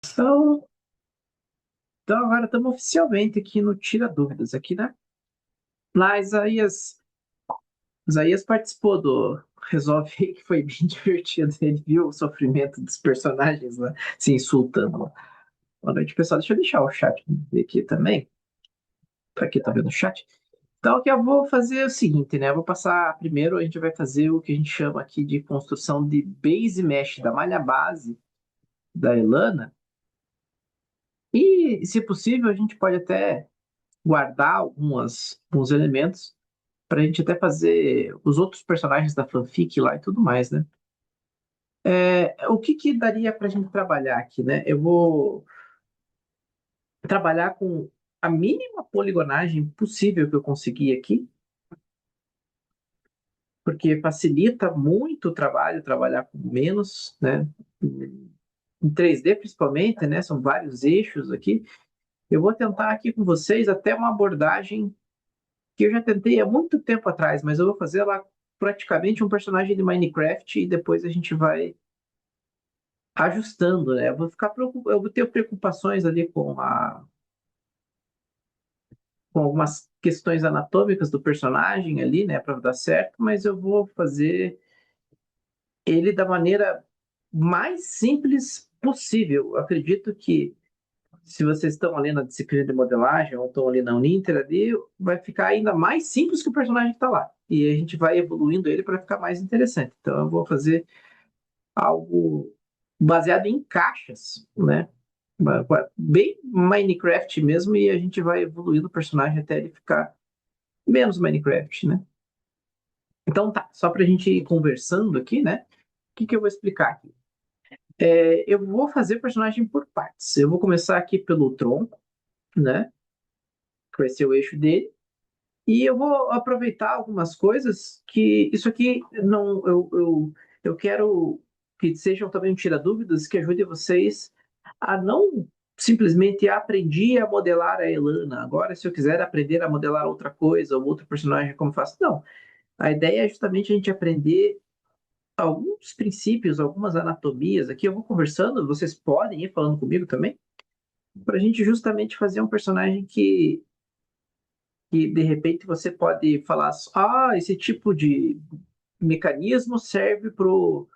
Então, então agora estamos oficialmente aqui no Tira Dúvidas aqui, né? Lá Isaías participou do Resolve aí, que foi bem divertido. Ele viu o sofrimento dos personagens lá, se insultando. Boa noite, pessoal. Deixa eu deixar o chat aqui também, para quem tá vendo o chat. Então, o que eu vou fazer é o seguinte, né? Eu vou passar primeiro, a gente vai fazer o que a gente chama aqui de construção de base mesh, da malha base da Elana. E, se possível, a gente pode até guardar alguns elementos pra gente até fazer os outros personagens da fanfic lá e tudo mais, né? O que que daria pra gente trabalhar aqui, né? Eu vou trabalhar com a mínima poligonagem possível que eu conseguir aqui, porque facilita muito o trabalho trabalhar com menos, né? Em 3D principalmente, né? São vários eixos aqui. Eu vou tentar aqui com vocês até uma abordagem que eu já tentei há muito tempo atrás, mas eu vou fazer lá praticamente um personagem de Minecraft e depois a gente vai ajustando, né? Eu vou ter preocupações ali com algumas questões anatômicas do personagem ali, né, para dar certo, mas eu vou fazer ele da maneira mais simples possível. Eu acredito que se vocês estão ali na disciplina de modelagem ou estão ali na Uninter ali, vai ficar ainda mais simples que o personagem que está lá. E a gente vai evoluindo ele para ficar mais interessante. Então eu vou fazer algo baseado em caixas, né? Bem Minecraft mesmo, e a gente vai evoluindo o personagem até ele ficar menos Minecraft, né? Então tá, só pra gente ir conversando aqui, né? O que que eu vou explicar aqui? Eu vou fazer o personagem por partes. Eu vou começar aqui pelo tronco, né? Que vai ser o eixo dele. E eu vou aproveitar algumas coisas que isso aqui não eu quero que sejam também um tira-dúvidas que ajude vocês a não simplesmente aprendi a modelar a Elana. Agora, se eu quiser aprender a modelar outra coisa ou outro personagem, como faço? Não. A ideia é justamente a gente aprender alguns princípios, algumas anatomias. Aqui eu vou conversando, vocês podem ir falando comigo também, para a gente justamente fazer um personagem que de repente você pode falar, esse tipo de mecanismo serve pro,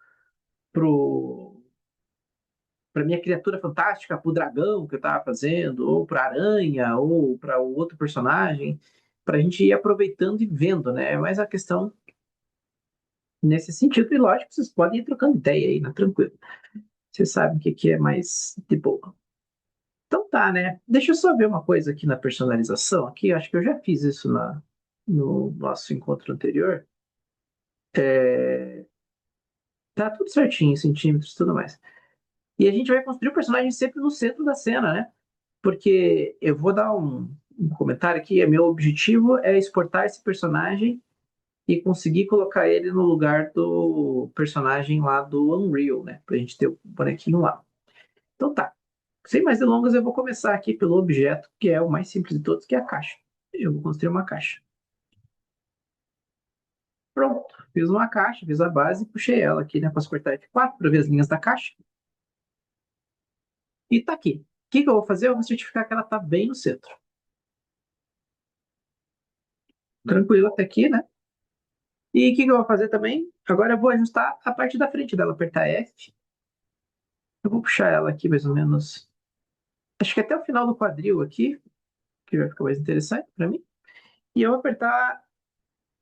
para minha criatura fantástica, para o dragão que eu estava fazendo, ou para a aranha, ou para o outro personagem, para a gente ir aproveitando e vendo, né? É mais a questão nesse sentido, e lógico, vocês podem ir trocando ideia aí, né? Tranquilo. Vocês sabem o que, que é mais de boa. Então tá, né? Deixa eu só ver uma coisa aqui na personalização. Aqui, acho que eu já fiz isso no nosso encontro anterior. É, Tá tudo certinho, centímetros e tudo mais. E a gente vai construir o personagem sempre no centro da cena, né? Porque eu vou dar um comentário aqui. Meu objetivo é exportar esse personagem e conseguir colocar ele no lugar do personagem lá do Unreal, né? Pra gente ter o bonequinho lá. Então tá. Sem mais delongas, eu vou começar aqui pelo objeto, que é o mais simples de todos, que é a caixa. Eu vou construir uma caixa. Pronto. Fiz uma caixa, fiz a base e puxei ela aqui, né? Posso apertar F4 para ver as linhas da caixa. E tá aqui. O que que eu vou fazer? Eu vou certificar que ela tá bem no centro. Tranquilo até aqui, né? E o que que eu vou fazer também? Agora eu vou ajustar a parte da frente dela, apertar F. Eu vou puxar ela aqui mais ou menos. Acho que até o final do quadril aqui, que vai ficar mais interessante para mim. E eu vou apertar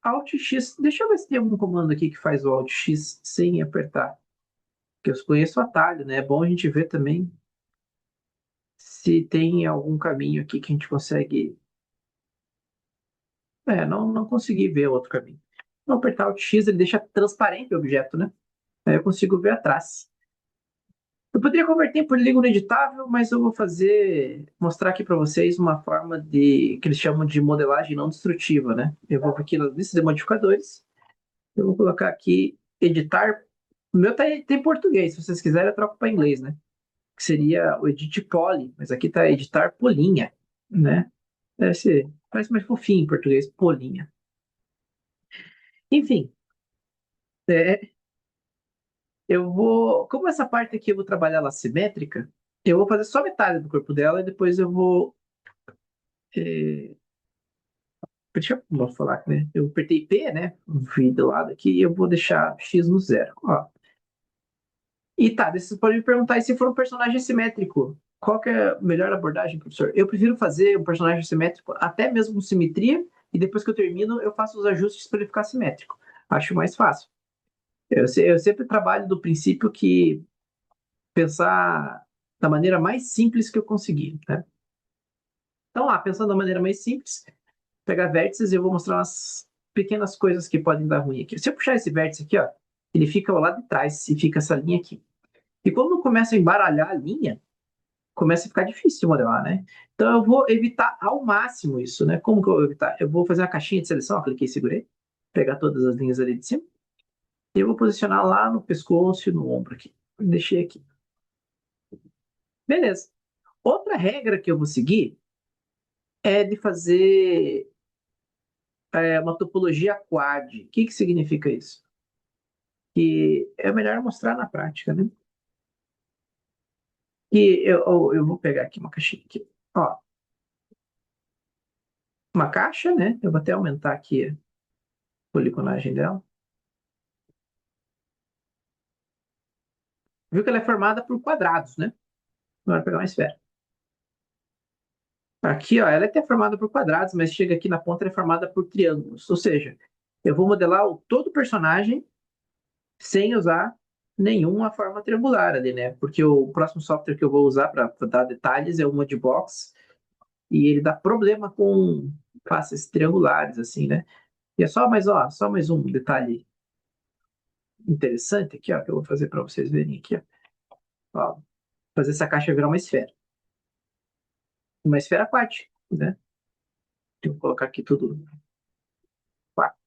Alt X. Deixa eu ver se tem algum comando aqui que faz o Alt X sem apertar. Porque eu conheço o atalho, né? É bom a gente ver também se tem algum caminho aqui que a gente consegue. Não consegui ver outro caminho. Vou apertar Alt X, ele deixa transparente o objeto, né? Aí eu consigo ver atrás. Eu poderia converter em polígono editável, mas eu vou mostrar aqui para vocês uma forma que eles chamam de modelagem não destrutiva, né? Eu vou aqui na lista de modificadores, eu vou colocar aqui editar. O meu tem em português, se vocês quiserem eu troco para inglês, né? Que seria o edit poly, mas aqui está editar polinha, né? Parece mais fofinho em português, polinha. Enfim, é, como essa parte aqui eu vou trabalhar ela simétrica, Eu vou fazer só metade do corpo dela e depois eu vou. eh, Deixa eu vou falar, né? Eu apertei P, né? Vi do lado aqui e eu vou deixar X no zero. Ó. E tá, daí você pode me perguntar, e se for um personagem simétrico? Qual que é a melhor abordagem, professor? Eu prefiro fazer um personagem simétrico até mesmo com simetria, e depois que eu termino, eu faço os ajustes para ele ficar simétrico. Acho mais fácil. Eu sempre trabalho do princípio que pensar da maneira mais simples que eu conseguir, né? Então, lá, pensando da maneira mais simples, pegar vértices e eu vou mostrar umas pequenas coisas que podem dar ruim aqui. Se eu puxar esse vértice aqui, ó, ele fica ao lado de trás e fica essa linha aqui. E quando eu começo a embaralhar a linha, começa a ficar difícil de modelar, né? Então eu vou evitar ao máximo isso, né? Como que eu vou evitar? Eu vou fazer uma caixinha de seleção, ó, cliquei e segurei, pegar todas as linhas ali de cima, e eu vou posicionar lá no pescoço e no ombro aqui. Deixei aqui. Beleza. Outra regra que eu vou seguir é de fazer uma topologia quad. O que que significa isso? Que é melhor mostrar na prática, né? E eu vou pegar aqui uma caixinha aqui. Ó, uma caixa, né? Eu vou até aumentar aqui a poligonagem dela. Viu que ela é formada por quadrados, né? Agora pegar uma esfera. Aqui, ó, ela é até formada por quadrados, mas chega aqui na ponta, ela é formada por triângulos. Ou seja, eu vou modelar todo o personagem sem usar nenhuma forma triangular ali, né? Porque o próximo software que eu vou usar para dar detalhes é o Mudbox, e ele dá problema com faces triangulares, assim, né? E é só mais, ó, só mais um detalhe interessante aqui, ó, que eu vou fazer para vocês verem aqui, ó. Ó, fazer essa caixa virar uma esfera quádrica, né? Eu vou colocar aqui tudo quatro.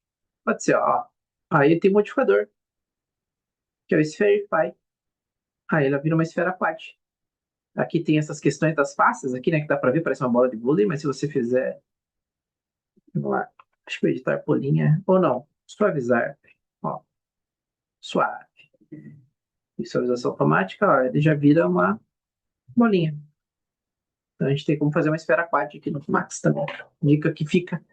Pode ser, ó. Aí tem um modificador, que é o Spherify. Aí ela vira uma esfera quádrica. Aqui tem essas questões das faces aqui, né? Que dá pra ver, parece uma bola de vôlei, mas se você fizer, vamos lá, acho que vou editar polinha, ou não, suavizar, ó, suave. Visualização automática, ó, ele já vira uma bolinha. Então a gente tem como fazer uma esfera quádrica aqui no Max também. Dica que fica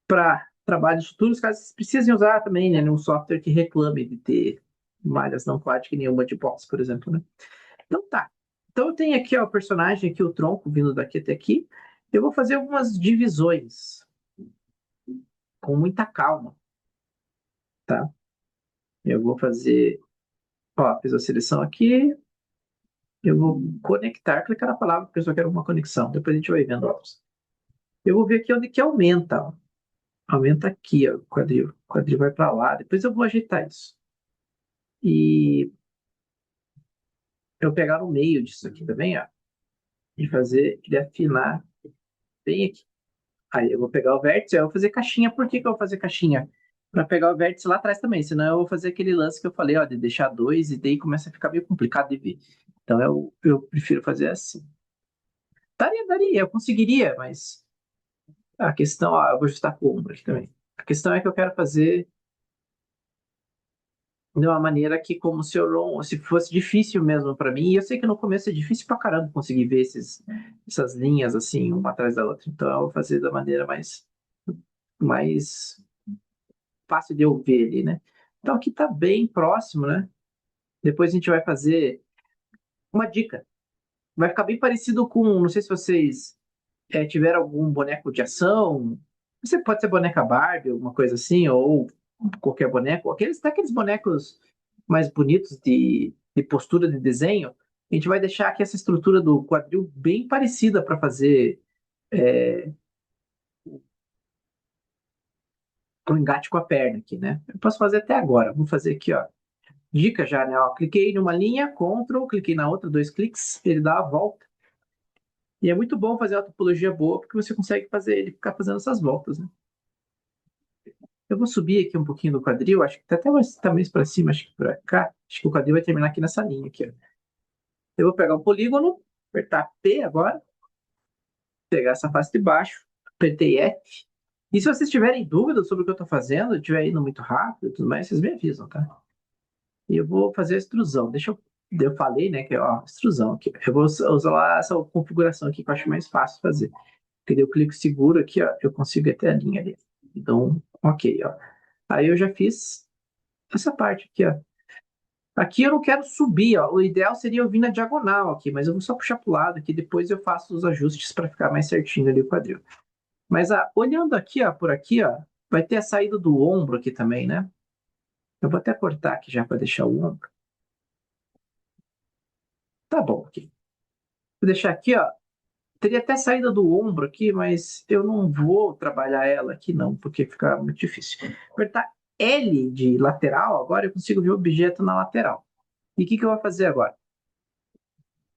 para trabalhos futuros, caso vocês precisem usar também, né? Num software que reclame de ter malhas não quádricas e nenhuma de box, por exemplo, né? Então tá. Então eu tenho aqui ó, o personagem, aqui o tronco vindo daqui até aqui. Eu vou fazer algumas divisões com muita calma, tá? Eu vou fazer, ó, fiz a seleção aqui. Eu vou conectar, clicar na palavra porque eu só quero uma conexão. Depois a gente vai vendo outros. Eu vou ver aqui onde que aumenta, ó. Aumenta aqui, ó, o quadril. O quadril vai para lá. Depois eu vou ajeitar isso. E eu pegar no meio disso aqui também, ó, e fazer ele afinar bem aqui. Aí eu vou pegar o vértice, aí eu vou fazer caixinha. Por que que eu vou fazer caixinha? Para pegar o vértice lá atrás também, senão eu vou fazer aquele lance que eu falei, ó, de deixar dois e daí começa a ficar meio complicado de ver. Então eu prefiro fazer assim. Daria, eu conseguiria, mas a questão, ó, eu vou ajustar com o ombro aqui também. A questão é que eu quero fazer de uma maneira que, como se, se fosse difícil mesmo para mim, e eu sei que no começo é difícil pra caramba conseguir ver essas linhas assim, uma atrás da outra. Então eu vou fazer da maneira mais fácil de eu ver ali, né? Então aqui tá bem próximo, né? Depois a gente vai fazer uma dica. Vai ficar bem parecido com, não sei se vocês tiveram algum boneco de ação. Você pode ser boneca Barbie, alguma coisa assim, ou qualquer boneco. Até aqueles bonecos mais bonitos de postura de desenho. A gente vai deixar aqui essa estrutura do quadril bem parecida para fazer o engate com a perna aqui, né? Eu posso fazer até agora. Vou fazer aqui, ó. Dica já, né? Ó, cliquei numa linha, Ctrl, cliquei na outra, dois cliques, ele dá a volta. E é muito bom fazer uma topologia boa, porque você consegue fazer ele ficar fazendo essas voltas, né? Eu vou subir aqui um pouquinho do quadril, acho que tá mais para cima, acho que para cá. Acho que o quadril vai terminar aqui nessa linha aqui, ó. Eu vou pegar o polígono, apertar P agora, pegar essa face de baixo, apertei F. E se vocês tiverem dúvidas sobre o que eu estou fazendo, estiver indo muito rápido e tudo mais, vocês me avisam, tá? E eu vou fazer a extrusão. Deixa eu Eu falei, né, que ó, extrusão aqui. Eu vou usar essa configuração aqui que eu acho mais fácil de fazer. Porque daí eu clico seguro aqui, ó, eu consigo ir até a linha ali. Então, ok, ó. Aí eu já fiz essa parte aqui, ó. Aqui eu não quero subir, ó. O ideal seria eu vir na diagonal aqui, mas eu vou só puxar pro lado aqui, depois eu faço os ajustes para ficar mais certinho ali o quadril. Mas olhando aqui, ó, por aqui, ó, vai ter a saída do ombro aqui também, né? Eu vou até cortar aqui já para deixar o ombro. Tá bom aqui. Vou deixar aqui, ó. Teria até saída do ombro aqui, mas eu não vou trabalhar ela aqui não, porque fica muito difícil. Apertar L de lateral, agora eu consigo ver o objeto na lateral. E o que que eu vou fazer agora?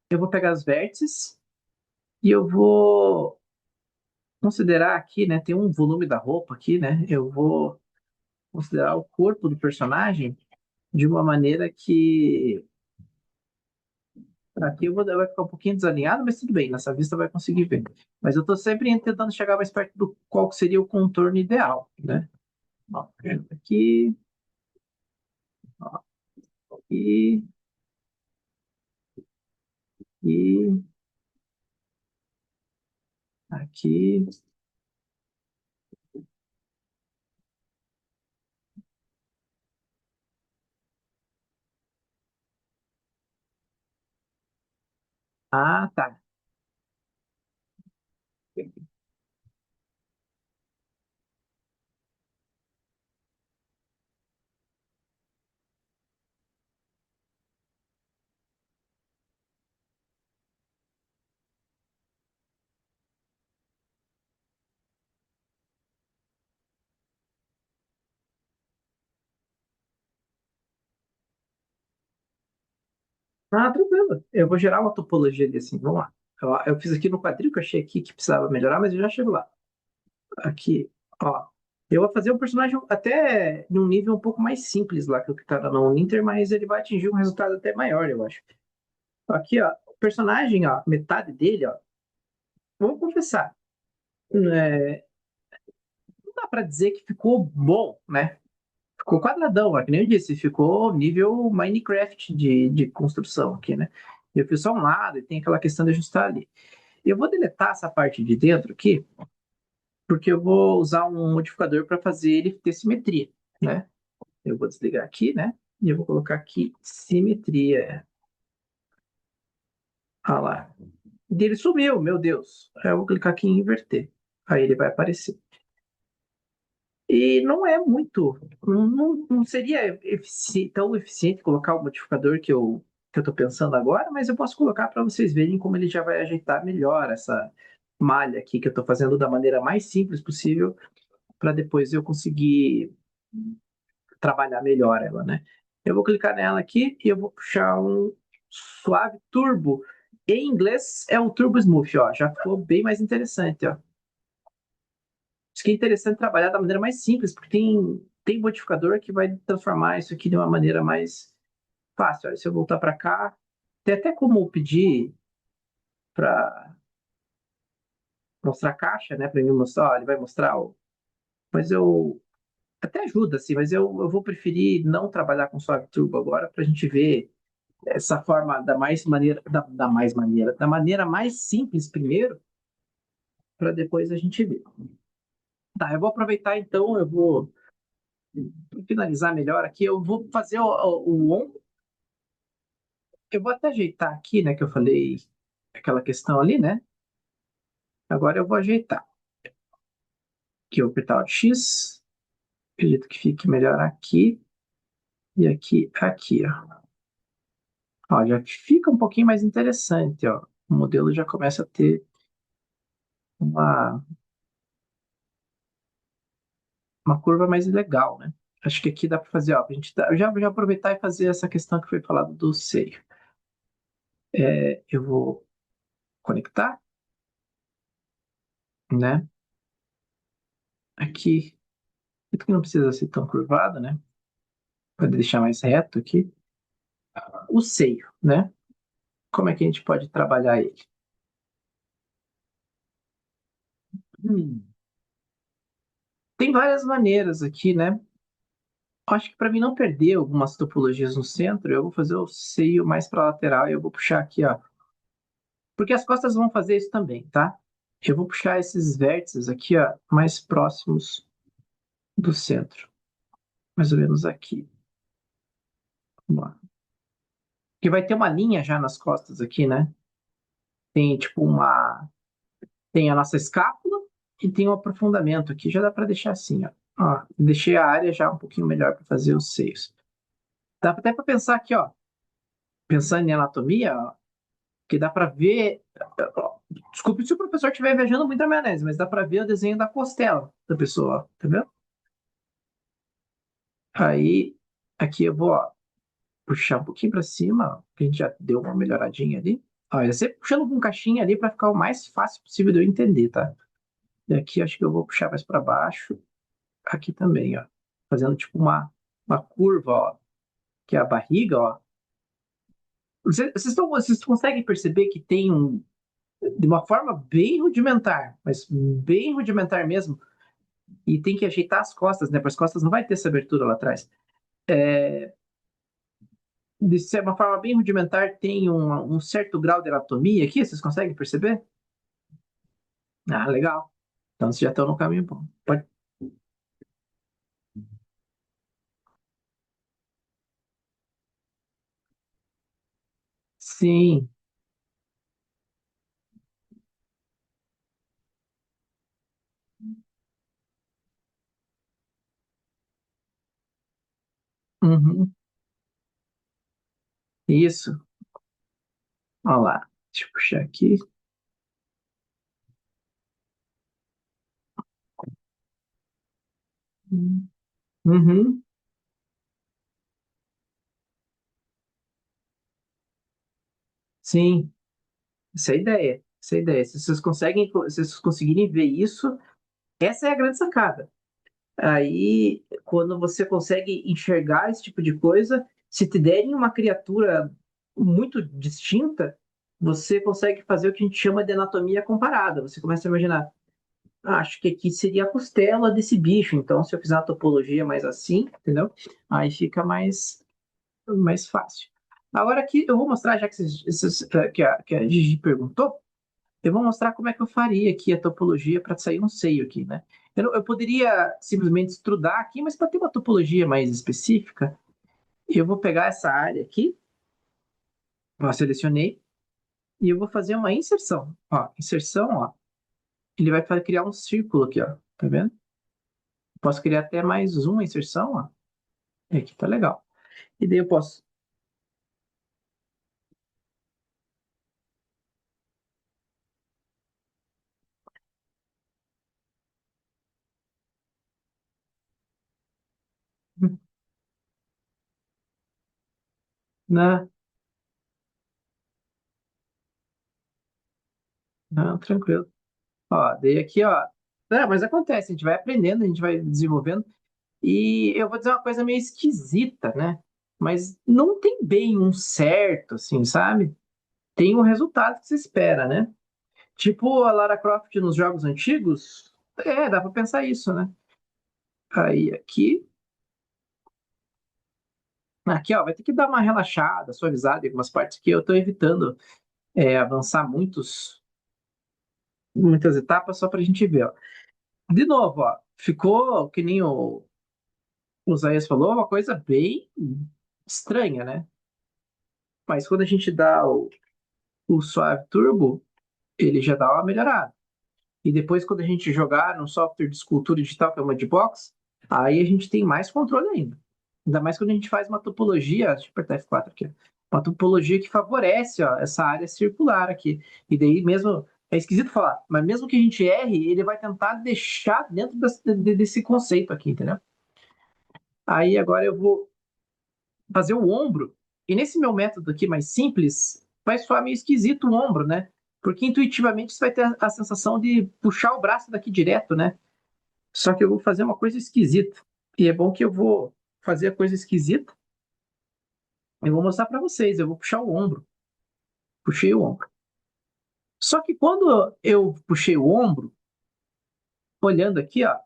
Eu vou pegar os vértices e eu vou considerar aqui, né? Tem um volume da roupa aqui, né? Eu vou considerar o corpo do personagem de uma maneira que aqui vai ficar um pouquinho desalinhado, mas tudo bem, nessa vista vai conseguir ver. Mas eu estou sempre tentando chegar mais perto do qual que seria o contorno ideal, né? Ó, aqui, ó, aqui, e aqui. Ah, tá. Ah, tranquilo. Eu vou gerar uma topologia ali assim, vamos lá. Eu fiz aqui no quadril que eu achei aqui que precisava melhorar, mas eu já chego lá. Aqui, ó. Eu vou fazer o personagem até num nível um pouco mais simples lá que o que tá no Ninter, mas ele vai atingir um resultado até maior, eu acho. Aqui, ó, o personagem, ó, metade dele, ó, vamos confessar, é, não dá pra dizer que ficou bom, né? Ficou quadradão, ó, que nem eu disse, ficou nível Minecraft de construção aqui, né? Eu fiz só um lado e tem aquela questão de ajustar ali. Eu vou deletar essa parte de dentro aqui, porque eu vou usar um modificador para fazer ele ter simetria, né? Eu vou desligar aqui, né? E eu vou colocar aqui simetria. Ah lá. E ele sumiu, meu Deus. Aí eu vou clicar aqui em inverter. Aí ele vai aparecer. E não é muito, não seria tão eficiente colocar o modificador que eu estou pensando agora, mas eu posso colocar para vocês verem como ele já vai ajeitar melhor essa malha aqui que eu estou fazendo da maneira mais simples possível para depois eu conseguir trabalhar melhor ela, né? Eu vou clicar nela aqui e eu vou puxar um suave turbo. Em inglês é um turbo smooth, ó, já ficou bem mais interessante, ó. Acho que é interessante trabalhar da maneira mais simples, porque tem modificador que vai transformar isso aqui de uma maneira mais fácil. Olha, se eu voltar para cá, tem até como pedir para mostrar a caixa, né? Para mim mostrar, ó, ele vai mostrar o. Mas eu até ajuda, assim, mas eu vou preferir não trabalhar com Suave Turbo agora para a gente ver essa forma da maneira mais simples primeiro, para depois a gente ver. Tá, eu vou aproveitar então, eu vou finalizar melhor aqui, eu vou fazer o ombro. Eu vou até ajeitar aqui, né, que eu falei aquela questão ali, né? Agora eu vou ajeitar. Aqui eu vou apertar o X, acredito que fique melhor aqui e aqui, ó. Ó, já fica um pouquinho mais interessante, ó. O modelo já começa a ter uma, uma curva mais legal, né? Acho que aqui dá para fazer, ó, a gente eu já aproveitar e fazer essa questão que foi falada do seio. Eu vou conectar, né? Aqui, que não precisa ser tão curvado, né? Pode deixar mais reto aqui. O seio, né? Como é que a gente pode trabalhar ele? Hum, Tem várias maneiras aqui, né? Acho que para mim não perder algumas topologias no centro, eu vou fazer o seio mais para lateral e eu vou puxar aqui, ó. Porque as costas vão fazer isso também, tá? Eu vou puxar esses vértices aqui, ó, mais próximos do centro. Mais ou menos aqui. Vamos lá. Porque vai ter uma linha já nas costas aqui, né? Tem tipo uma. Tem a nossa escápula e tem o aprofundamento aqui. Já dá para deixar assim, ó. Ó, deixei a área já um pouquinho melhor para fazer os seios. Dá até para pensar aqui, ó. Pensando em anatomia, ó, que dá para ver. Ó, desculpe se o professor estiver viajando muito na maionese, mas dá para ver o desenho da costela da pessoa, ó, tá vendo? Aí, aqui eu vou, ó, puxar um pouquinho para cima, ó, que a gente já deu uma melhoradinha ali. Olha, você puxando com caixinha ali para ficar o mais fácil possível de eu entender, tá? E aqui acho que eu vou puxar mais para baixo. Aqui também, ó. Fazendo tipo uma curva, ó. Que é a barriga, ó. Vocês conseguem perceber que tem um. De uma forma bem rudimentar, mas bem rudimentar mesmo. E tem que ajeitar as costas, né? Para as costas não vai ter essa abertura lá atrás. De ser uma forma bem rudimentar, tem um certo grau de anatomia aqui, vocês conseguem perceber? Ah, legal. Então vocês já estão no caminho bom. Pode... Sim. Uhum. Isso. Olha lá. Deixa eu puxar aqui. Uhum. Sim. Essa é a ideia. Essa é a ideia. Se vocês conseguirem ver isso, essa é a grande sacada. Aí, quando você consegue enxergar esse tipo de coisa, se te derem uma criatura muito distinta, você consegue fazer o que a gente chama de anatomia comparada. Você começa a imaginar, acho que aqui seria a costela desse bicho, então se eu fizer uma topologia mais assim, entendeu? Aí fica mais fácil. Agora aqui eu vou mostrar, já que, que a Gigi perguntou, eu vou mostrar como é que eu faria aqui a topologia para sair um seio aqui, né? Eu poderia simplesmente estrudar aqui, mas para ter uma topologia mais específica, eu vou pegar essa área aqui, ó, selecionei, e eu vou fazer uma inserção. Ó, inserção, ó, ele vai criar um círculo aqui, ó, tá vendo? Posso criar até mais uma inserção, ó. E aqui tá legal. E daí eu posso. Não, não, tranquilo. Ó, daí aqui, ó. É, mas acontece, a gente vai aprendendo, a gente vai desenvolvendo. E eu vou dizer uma coisa meio esquisita, né? Mas não tem bem um certo, assim, sabe? Tem um resultado que se espera, né? Tipo a Lara Croft nos jogos antigos. É, dá pra pensar isso, né? Aí aqui, ó, vai ter que dar uma relaxada, suavizada em algumas partes que eu tô evitando avançar muitas etapas só pra gente ver, ó. De novo, ó, ficou que nem o Zayas falou, uma coisa bem estranha, né? Mas quando a gente dá o Suave Turbo, ele já dá uma melhorada. E depois, quando a gente jogar no software de escultura digital, que é o Mudbox, aí a gente tem mais controle ainda. Ainda mais quando a gente faz uma topologia, deixa eu apertar F4 aqui, uma topologia que favorece ó, essa área circular aqui. E daí mesmo, é esquisito falar, mas mesmo que a gente erre, ele vai tentar deixar dentro desse conceito aqui, entendeu? Aí agora eu vou fazer o ombro. E nesse meu método aqui mais simples, vai soar meio esquisito o ombro, né? Porque intuitivamente você vai ter a sensação de puxar o braço daqui direto, né? Só que eu vou fazer uma coisa esquisita. E é bom que eu vou fazer a coisa esquisita. Eu vou mostrar para vocês. Eu vou puxar o ombro. Puxei o ombro. Só que quando eu puxei o ombro, olhando aqui, ó,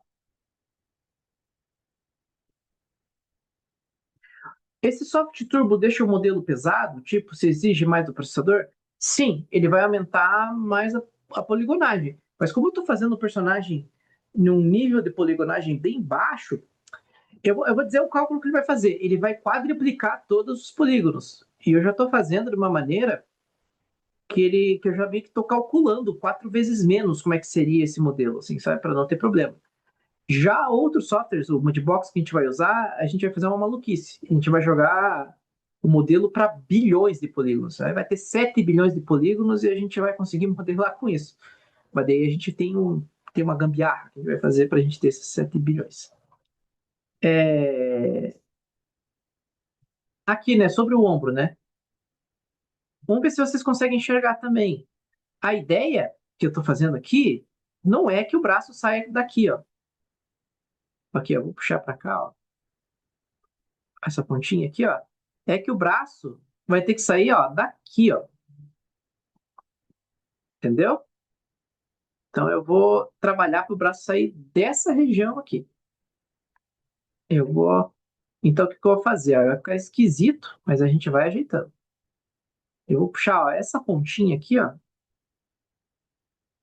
Esse soft turbo deixa o modelo pesado? Tipo, se exige mais do processador? Sim, ele vai aumentar mais a poligonagem. Mas como eu estou fazendo o personagem num nível de poligonagem bem baixo, eu vou dizer o cálculo que ele vai fazer. Ele vai quadriplicar todos os polígonos. E eu já estou fazendo de uma maneira que eu já vi que estou calculando 4 vezes menos como é que seria esse modelo, assim, sabe? Para não ter problema. Já outros softwares, o Mudbox que a gente vai usar, a gente vai fazer uma maluquice. A gente vai jogar o modelo para bilhões de polígonos. Aí vai ter 7 bilhões de polígonos e a gente vai conseguir modelar com isso. Mas daí a gente tem uma gambiarra que a gente vai fazer para a gente ter esses 7 bilhões. É... Aqui, né, sobre o ombro, né? Vamos ver se vocês conseguem enxergar também. A ideia que eu estou fazendo aqui não é que o braço saia daqui, ó. Aqui, eu vou puxar para cá, ó. Essa pontinha aqui, ó. É que o braço vai ter que sair, ó, daqui, ó. Entendeu? Então eu vou trabalhar para o braço sair dessa região aqui. Eu vou. Então o que que eu vou fazer? Vai ficar esquisito, mas a gente vai ajeitando. Eu vou puxar, ó, essa pontinha aqui, ó,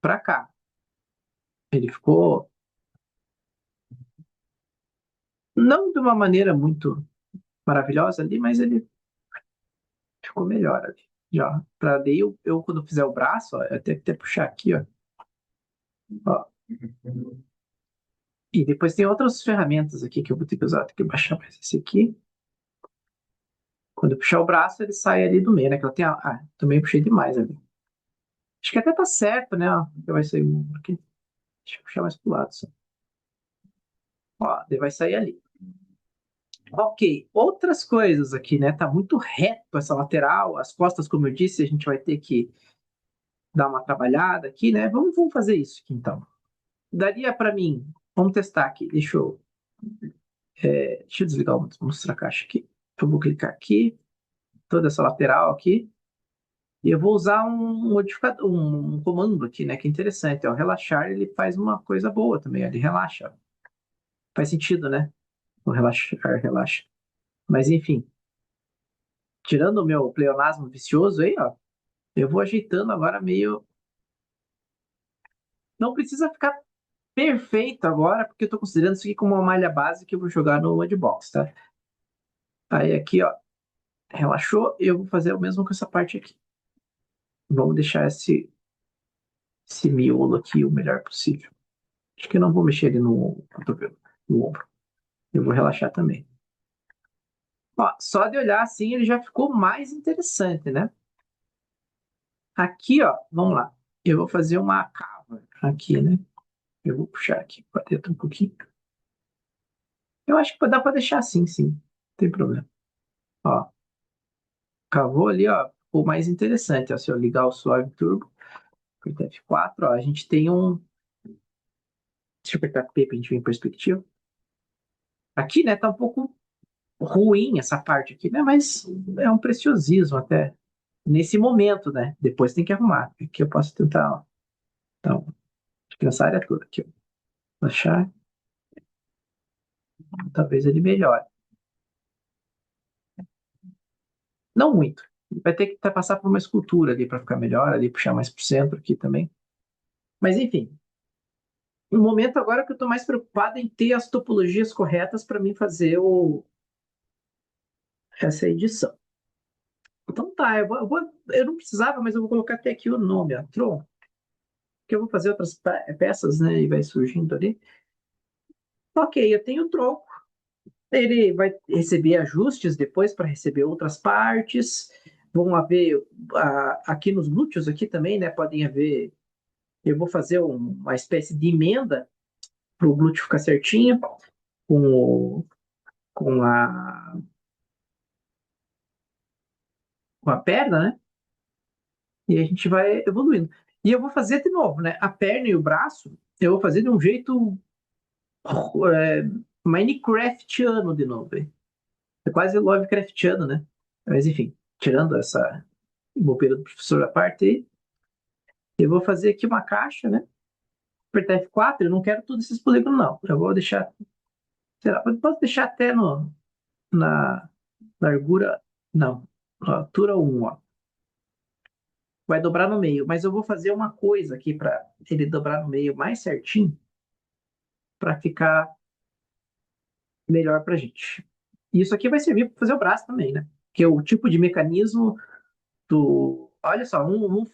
para cá. Ele ficou não de uma maneira muito maravilhosa ali, mas ele ficou melhor ali. Já. Para daí quando fizer o braço, ó, eu tenho que até puxar aqui, ó. Ó. E depois tem outras ferramentas aqui que eu vou ter que usar. Tem que baixar mais esse aqui. Quando eu puxar o braço, ele sai ali do meio, né? Que ela tem também puxei demais ali. Acho que até tá certo, né? Ó, vai sair um aqui. Deixa eu puxar mais pro lado só. Ó, ele vai sair ali. Ok, outras coisas aqui, né? Tá muito reto essa lateral, as costas, como eu disse, a gente vai ter que dar uma trabalhada aqui, né? Vamos fazer isso aqui então. Daria para mim, vamos testar aqui. Deixa eu desligar, vou mostrar a caixa aqui. Eu vou clicar aqui, toda essa lateral aqui. E eu vou usar um modificador, um comando aqui, né? Que é interessante. Ó, relaxar, ele faz uma coisa boa também. Ele relaxa. Faz sentido, né? O relaxar, relaxa. Mas enfim, tirando o meu pleonasmo vicioso aí, ó, eu vou ajeitando agora meio. Não precisa ficar perfeito agora, porque eu tô considerando isso aqui como uma malha base que eu vou jogar no Mudbox, tá? Aí aqui, ó, relaxou, eu vou fazer o mesmo com essa parte aqui. Vamos deixar esse miolo aqui o melhor possível. Acho que eu não vou mexer ele no cotovelo, no ombro. Eu vou relaxar também. Ó, só de olhar assim ele já ficou mais interessante, né? Aqui, ó, vamos lá. Eu vou fazer uma cava aqui, né? Eu vou puxar aqui para dentro um pouquinho. Eu acho que dá para deixar assim, sim. Não tem problema. Ó, cavou ali, ó. O mais interessante, ó, se eu ligar o Suave Turbo, apertar F4, ó, a gente tem um. Deixa eu apertar P para a gente ver em perspectiva. Aqui, né, tá um pouco ruim essa parte aqui, né? Mas é um preciosismo até nesse momento, né? Depois tem que arrumar. Aqui eu posso tentar, ó. Então, acho que nessa área toda aqui, ó. Achar, talvez ele melhore. Não muito. Vai ter que passar por uma escultura ali para ficar melhor, ali puxar mais pro centro aqui também. Mas enfim, no momento agora que eu estou mais preocupado em ter as topologias corretas para mim fazer essa edição. Então tá, eu não precisava, mas eu vou colocar até aqui o nome, ó, Tron, que eu vou fazer outras peças, né, e vai surgindo ali. Ok, eu tenho o tronco. Ele vai receber ajustes depois para receber outras partes. Vão haver aqui nos glúteos aqui também, né? Podem haver. Eu vou fazer uma espécie de emenda para o glúteo ficar certinho com, com com a perna, né? E a gente vai evoluindo. E eu vou fazer de novo, né? A perna e o braço, eu vou fazer de um jeito é, Minecraftiano de novo. Hein? É quase Lovecraftiano, né? Mas enfim, tirando essa bobeira do professor à parte aí, eu vou fazer aqui uma caixa, né? Apertar F4, eu não quero todos esses polígonos, não. Eu vou deixar, sei lá, posso deixar até na. Largura, não. Altura 1, ó. Vai dobrar no meio, mas eu vou fazer uma coisa aqui para ele dobrar no meio mais certinho, para ficar melhor para gente. Isso aqui vai servir para fazer o braço também, né? Que é o tipo de mecanismo do. Olha só, vamos.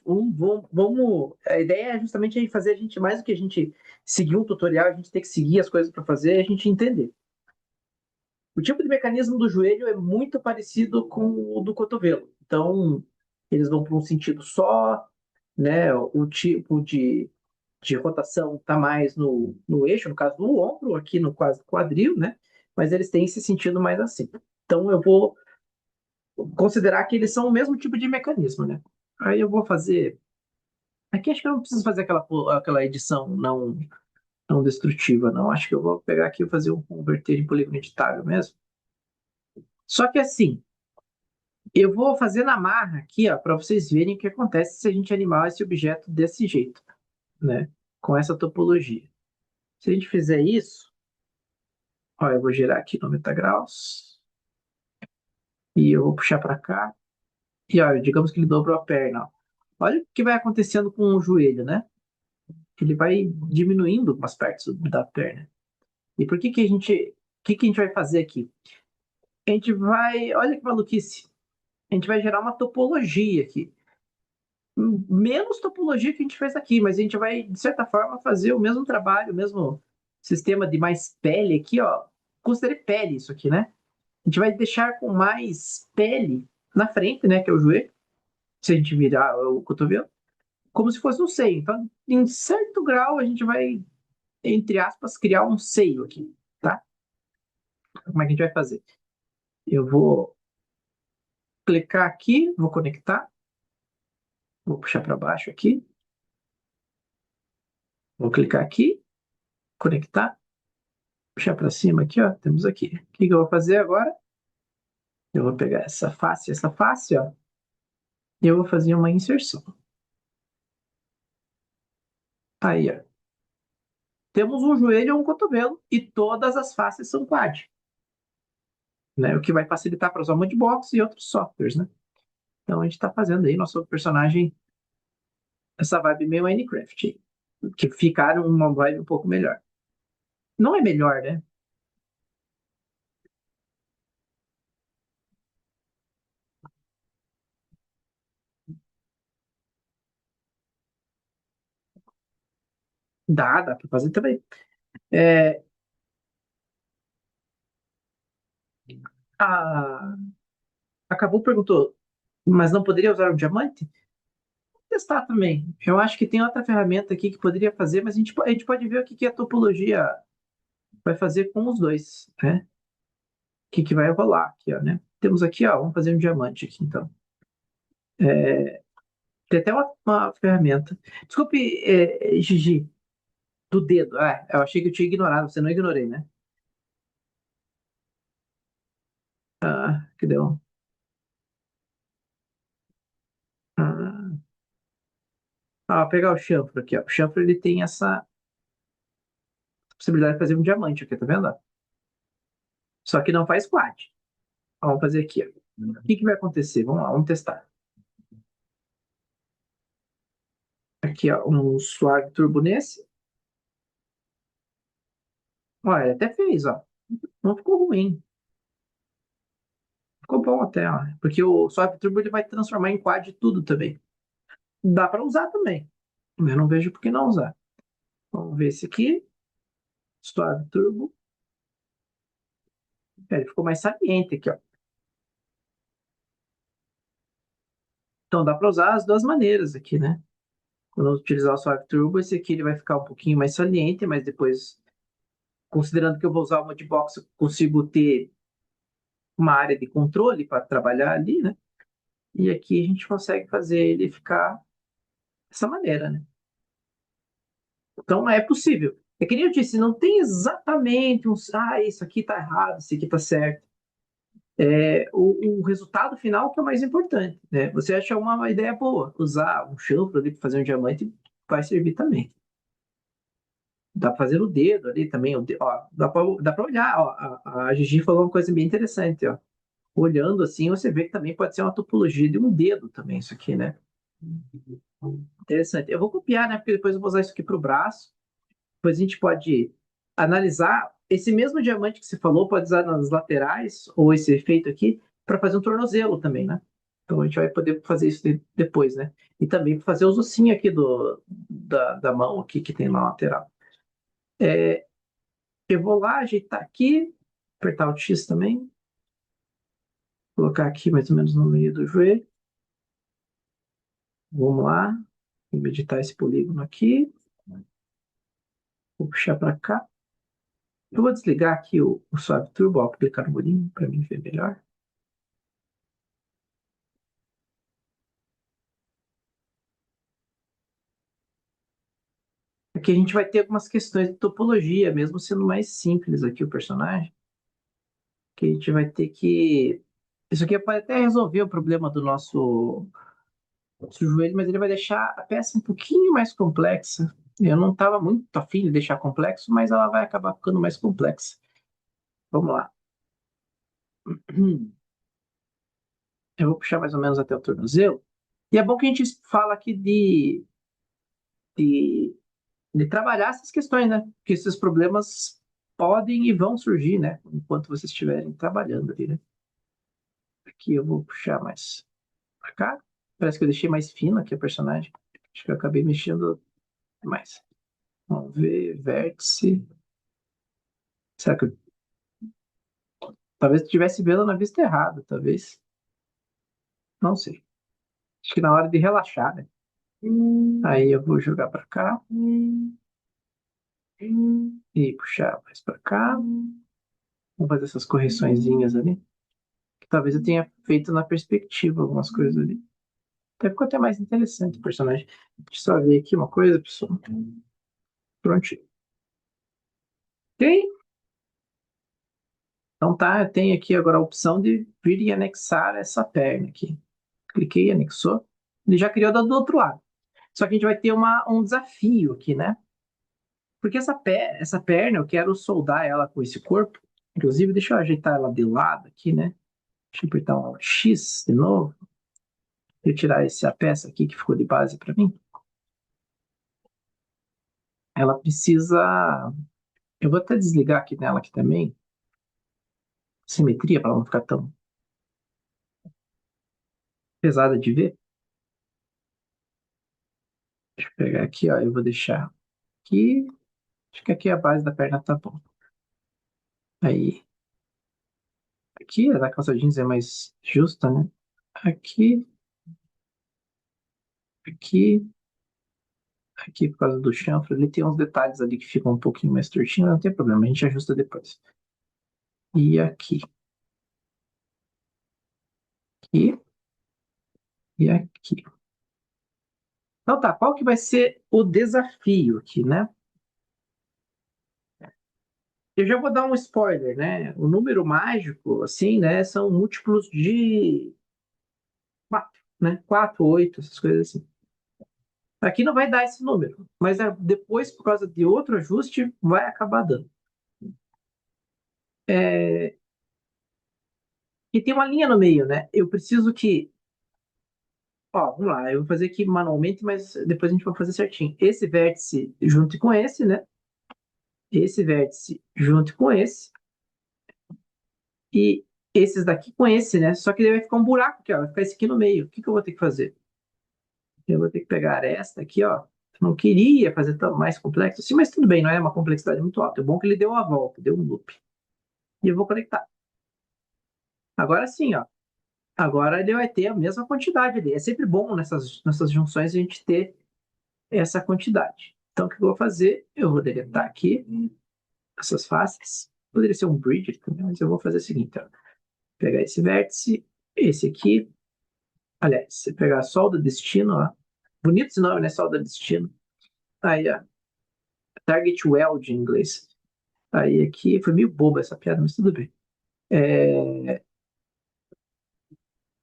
A ideia é justamente aí fazer a gente, mais do que a gente seguir um tutorial, a gente tem que seguir as coisas para fazer e a gente entender. O tipo de mecanismo do joelho é muito parecido com o do cotovelo. Então, eles vão para um sentido só, né? O tipo de rotação está mais no eixo, no caso do ombro, aqui no quase quadril, né? Mas eles têm esse sentido mais assim. Então, eu vou considerar que eles são o mesmo tipo de mecanismo, né? Aí eu vou fazer. Aqui acho que eu não preciso fazer aquela edição não destrutiva, não. Acho que eu vou pegar aqui e fazer um converter em polígono editável mesmo. Só que assim, eu vou fazer na marra aqui, ó, para vocês verem o que acontece se a gente animar esse objeto desse jeito, né? Com essa topologia. Se a gente fizer isso, ó, eu vou gerar aqui 90 graus e eu vou puxar para cá. E olha, digamos que ele dobrou a perna, ó. Olha o que vai acontecendo com o joelho, né? Ele vai diminuindo umas partes da perna. E por que que a gente vai fazer aqui? A gente vai, olha que maluquice, a gente vai gerar uma topologia aqui. Menos topologia que a gente fez aqui, mas a gente vai, de certa forma, fazer o mesmo trabalho, o mesmo sistema de mais pele aqui, ó. Considere pele isso aqui, né? A gente vai deixar com mais pele na frente, né, que é o joelho, se a gente virar o cotovelo, como se fosse um seio. Então, em certo grau, a gente vai, entre aspas, criar um seio aqui, tá? Como é que a gente vai fazer? Eu vou clicar aqui, vou conectar, vou puxar para baixo aqui, vou clicar aqui, conectar, puxar para cima aqui, ó, temos aqui. O que que eu vou fazer agora? Eu vou pegar essa face, ó, e eu vou fazer uma inserção. Aí, ó. Temos um joelho ou um cotovelo e todas as faces são quad, né? O que vai facilitar para usar o Mudbox e outros softwares, né? Então a gente está fazendo aí nosso personagem essa vibe meio Minecraft, que ficaram uma vibe um pouco melhor. Não é melhor, né? Dá para fazer também. É, a, acabou perguntou, mas não poderia usar o diamante? Vou testar também. Eu acho que tem outra ferramenta aqui que poderia fazer, mas a gente pode ver o que, que a topologia vai fazer com os dois, né? O que, que vai rolar aqui, ó, né? Temos aqui, ó, vamos fazer um diamante aqui, então. Tem até uma ferramenta. Desculpe, Gigi, do dedo. Ah, eu achei que eu tinha ignorado, você não ignorei, né? Ah, que deu. Ah, vou pegar o chanfro aqui, ó. O chanfro, ele tem essa possibilidade de fazer um diamante aqui, tá vendo? Ó? Só que não faz quad. Vamos fazer aqui, ó. O que que vai acontecer? Vamos lá, vamos testar. Aqui, ó, um suave turbo nesse. Ó, ele até fez, ó. Não ficou ruim. Ficou bom até, ó. Porque o suave turbo ele vai transformar em quad tudo também. Dá para usar também. Eu não vejo por que não usar. Vamos ver esse aqui. Suave turbo. Ele ficou mais saliente aqui, ó. Então dá para usar as duas maneiras aqui, né? Quando eu utilizar o suave turbo, esse aqui ele vai ficar um pouquinho mais saliente, mas depois, considerando que eu vou usar o Modbox, eu consigo ter uma área de controle para trabalhar ali, né? E aqui a gente consegue fazer ele ficar dessa maneira, né? Então é possível. É que nem eu disse, não tem exatamente um, isso aqui tá errado, isso aqui tá certo. O resultado final que é o mais importante, né? Você acha uma ideia boa, usar um chanfro ali para fazer um diamante vai servir também. Dá pra fazer o dedo ali também, ó, dá pra olhar, ó, a Gigi falou uma coisa bem interessante, ó. olhando assim, você vê que também pode ser uma topologia de um dedo também, isso aqui, né? Interessante. Eu vou copiar, né? Porque depois eu vou usar isso aqui para o braço. Depois a gente pode analisar. Esse mesmo diamante que você falou, pode usar nas laterais, ou esse efeito aqui, para fazer um tornozelo também, né? Então a gente vai poder fazer isso depois, né? E também fazer os ossinhos aqui da mão aqui que tem na lateral. Eu vou lá, ajeitar aqui, apertar o X também, colocar aqui mais ou menos no meio do joelho. Vamos lá, vou editar esse polígono aqui, vou puxar para cá. Eu vou desligar aqui o Suave Turbo, ó, clicar no bolinho para mim ver melhor. Aqui a gente vai ter algumas questões de topologia, mesmo sendo mais simples aqui o personagem, que a gente vai ter que... Isso aqui pode até resolver o problema do nosso joelho, mas ele vai deixar a peça um pouquinho mais complexa. Eu não estava muito afim de deixar complexo, mas ela vai acabar ficando mais complexa. Vamos lá. Eu vou puxar mais ou menos até o tornozelo. E é bom que a gente fala aqui de, de trabalhar essas questões, né? Porque esses problemas podem e vão surgir, né? Enquanto vocês estiverem trabalhando ali, né? Aqui eu vou puxar mais pra cá. Parece que eu deixei mais fino aqui a personagem. Acho que eu acabei mexendo mais. Vamos ver, vértice. Será que eu... Talvez eu estivesse vendo na vista errada, talvez. Não sei. Acho que na hora de relaxar, né? Aí eu vou jogar pra cá e puxar mais pra cá. Vamos fazer essas correçõezinhas ali. Que talvez eu tenha feito na perspectiva algumas coisas ali. Até ficou até mais interessante o personagem. Deixa eu só ver aqui uma coisa, pessoal. Pronto. Ok? Então tá, tem aqui agora a opção de vir e anexar essa perna aqui. Cliquei, anexou. Ele já criou do outro lado. Só que a gente vai ter um desafio aqui, né? Porque essa perna, eu quero soldar ela com esse corpo. Inclusive, deixa eu ajeitar ela de lado aqui, né? Deixa eu apertar um X de novo. Retirar essa peça aqui que ficou de base para mim. Ela precisa... Eu vou até desligar aqui nela aqui também. Simetria, para ela não ficar tão pesada de ver. Deixa eu pegar aqui, ó. Eu vou deixar aqui. Acho que aqui a base da perna tá bom. Aí, aqui a da calça jeans é mais justa, né? Aqui, aqui, aqui por causa do chanfre, ele tem uns detalhes ali que ficam um pouquinho mais tortinho, não tem problema, a gente ajusta depois. E aqui, e aqui. Então tá, qual que vai ser o desafio aqui, né? Eu já vou dar um spoiler, né? O número mágico, assim, né, são múltiplos de 4, né? 4, 8, essas coisas assim. Aqui não vai dar esse número, mas depois, por causa de outro ajuste, vai acabar dando. É, e tem uma linha no meio, né? Eu preciso que. Ó, vamos lá, eu vou fazer aqui manualmente, mas depois a gente vai fazer certinho. Esse vértice junto com esse, né? Esse vértice junto com esse. E esses daqui com esse, né? Só que daí vai ficar um buraco aqui, ó. Vai ficar esse aqui no meio. O que que eu vou ter que fazer? Eu vou ter que pegar esta aqui, ó. Eu não queria fazer tão mais complexo assim, mas tudo bem, não é uma complexidade muito alta. É bom que ele deu uma volta, deu um loop. E eu vou conectar. Agora sim, ó. Agora ele vai ter a mesma quantidade ali. É sempre bom nessas junções a gente ter essa quantidade. Então, o que eu vou fazer? Eu vou deletar aqui essas faces. Poderia ser um bridge também, mas eu vou fazer o seguinte: ó. Pegar esse vértice, esse aqui. Aliás, você pegar a solda destino, ó. Bonito esse nome, né? Solda destino. Aí, ó. Target weld em inglês. Aí aqui, foi meio boba essa piada, mas tudo bem. É,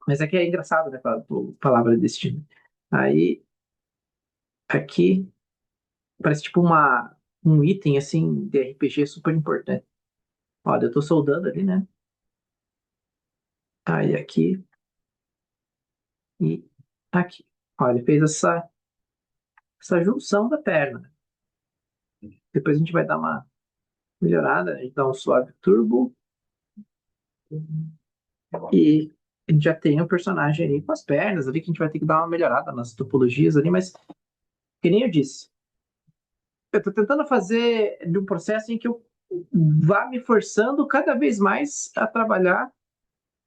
mas aqui é engraçado, né? A palavra destino. Aí, aqui, parece tipo um item, assim, de RPG super importante. Olha, eu tô soldando ali, né? Aí aqui e aqui. Olha, ele fez essa junção da perna. Depois a gente vai dar uma melhorada, a gente dá um suave turbo e a gente já tem o personagem ali com as pernas ali, que a gente vai ter que dar uma melhorada nas topologias ali, mas que nem eu disse, eu estou tentando fazer de um processo em que eu vá me forçando cada vez mais a trabalhar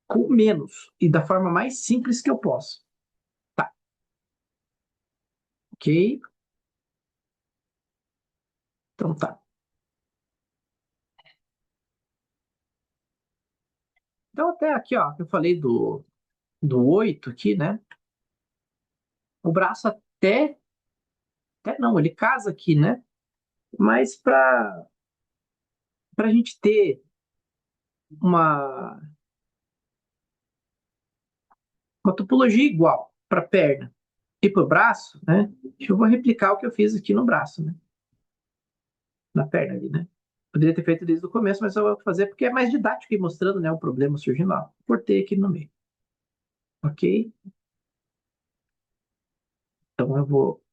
com menos e da forma mais simples que eu posso. Tá, ok? Então tá. Então até aqui, ó, eu falei do 8 aqui, né? O braço até não, ele casa aqui, né? Mas para a gente ter uma, uma topologia igual para a perna e para o braço, né? Eu vou replicar o que eu fiz aqui no braço, né? Na perna ali, né? Poderia ter feito desde o começo, mas eu vou fazer porque é mais didático ir mostrando, né, o problema surgindo lá. Cortei aqui no meio, ok? Então eu vou,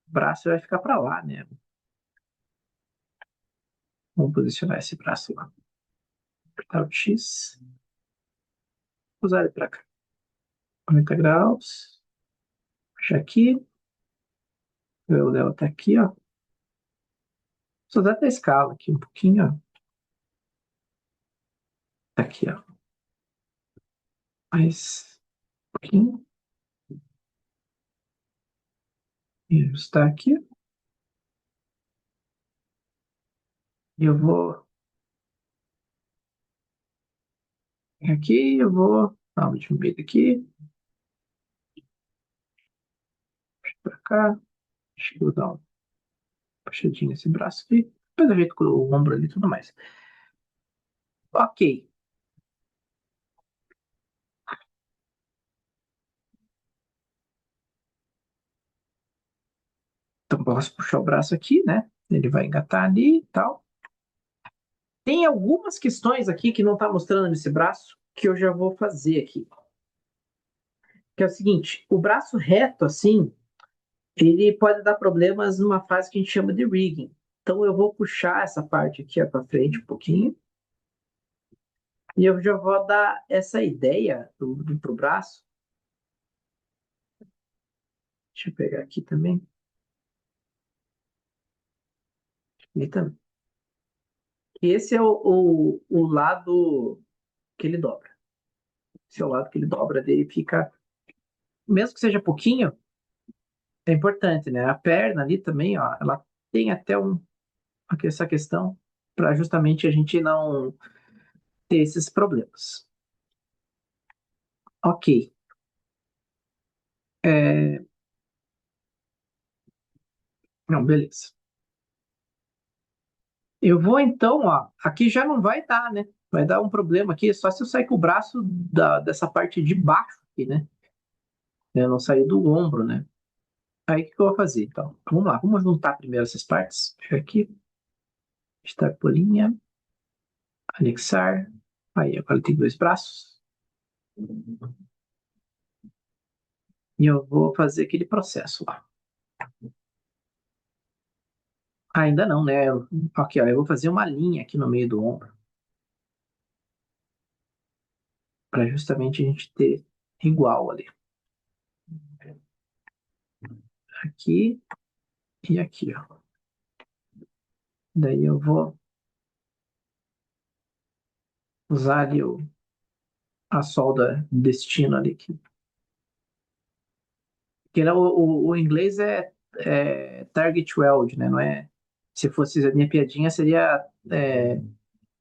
o braço vai ficar para lá, né? Vamos posicionar esse braço lá. Apertar o X, usar ele para cá. 90 graus, puxar aqui, o dela tá aqui, ó. Só dá até a escala aqui um pouquinho, ó. Tá aqui, ó. Mais um pouquinho. E ajustar aqui. E eu vou aqui, eu vou dar uma diminuída aqui, pra cá. Acho que eu vou dar uma puxadinha nesse braço aqui. Depois eu ajeito com o ombro ali e tudo mais. Ok. Então posso puxar o braço aqui, né? Ele vai engatar ali e tal. Tem algumas questões aqui que não está mostrando nesse braço que eu já vou fazer aqui. Que é o seguinte, o braço reto assim, ele pode dar problemas numa fase que a gente chama de rigging. Então eu vou puxar essa parte aqui para frente um pouquinho e eu já vou dar essa ideia pro braço. Deixa eu pegar aqui também. E também. Esse é o lado que ele dobra. Esse é o lado que ele dobra dele fica, mesmo que seja pouquinho, é importante, né? A perna ali também, ó, ela tem até essa questão para justamente a gente não ter esses problemas. Ok. É, não, beleza. Eu vou então, ó, aqui já não vai dar, né? Vai dar um problema aqui, só se eu sair com o braço dessa parte de baixo aqui, né? Eu não sair do ombro, né? Aí o que eu vou fazer, então? Vamos lá, vamos juntar primeiro essas partes. Deixa eu aqui, extrapolinha, anexar. Aí, agora tem dois braços. E eu vou fazer aquele processo lá. Ainda não, né? Ok, ó, eu vou fazer uma linha aqui no meio do ombro, para justamente a gente ter igual ali. Aqui e aqui, ó. Daí eu vou usar ali a solda destino ali. Que o inglês é target weld, né? Não é, se fosse a minha piadinha, seria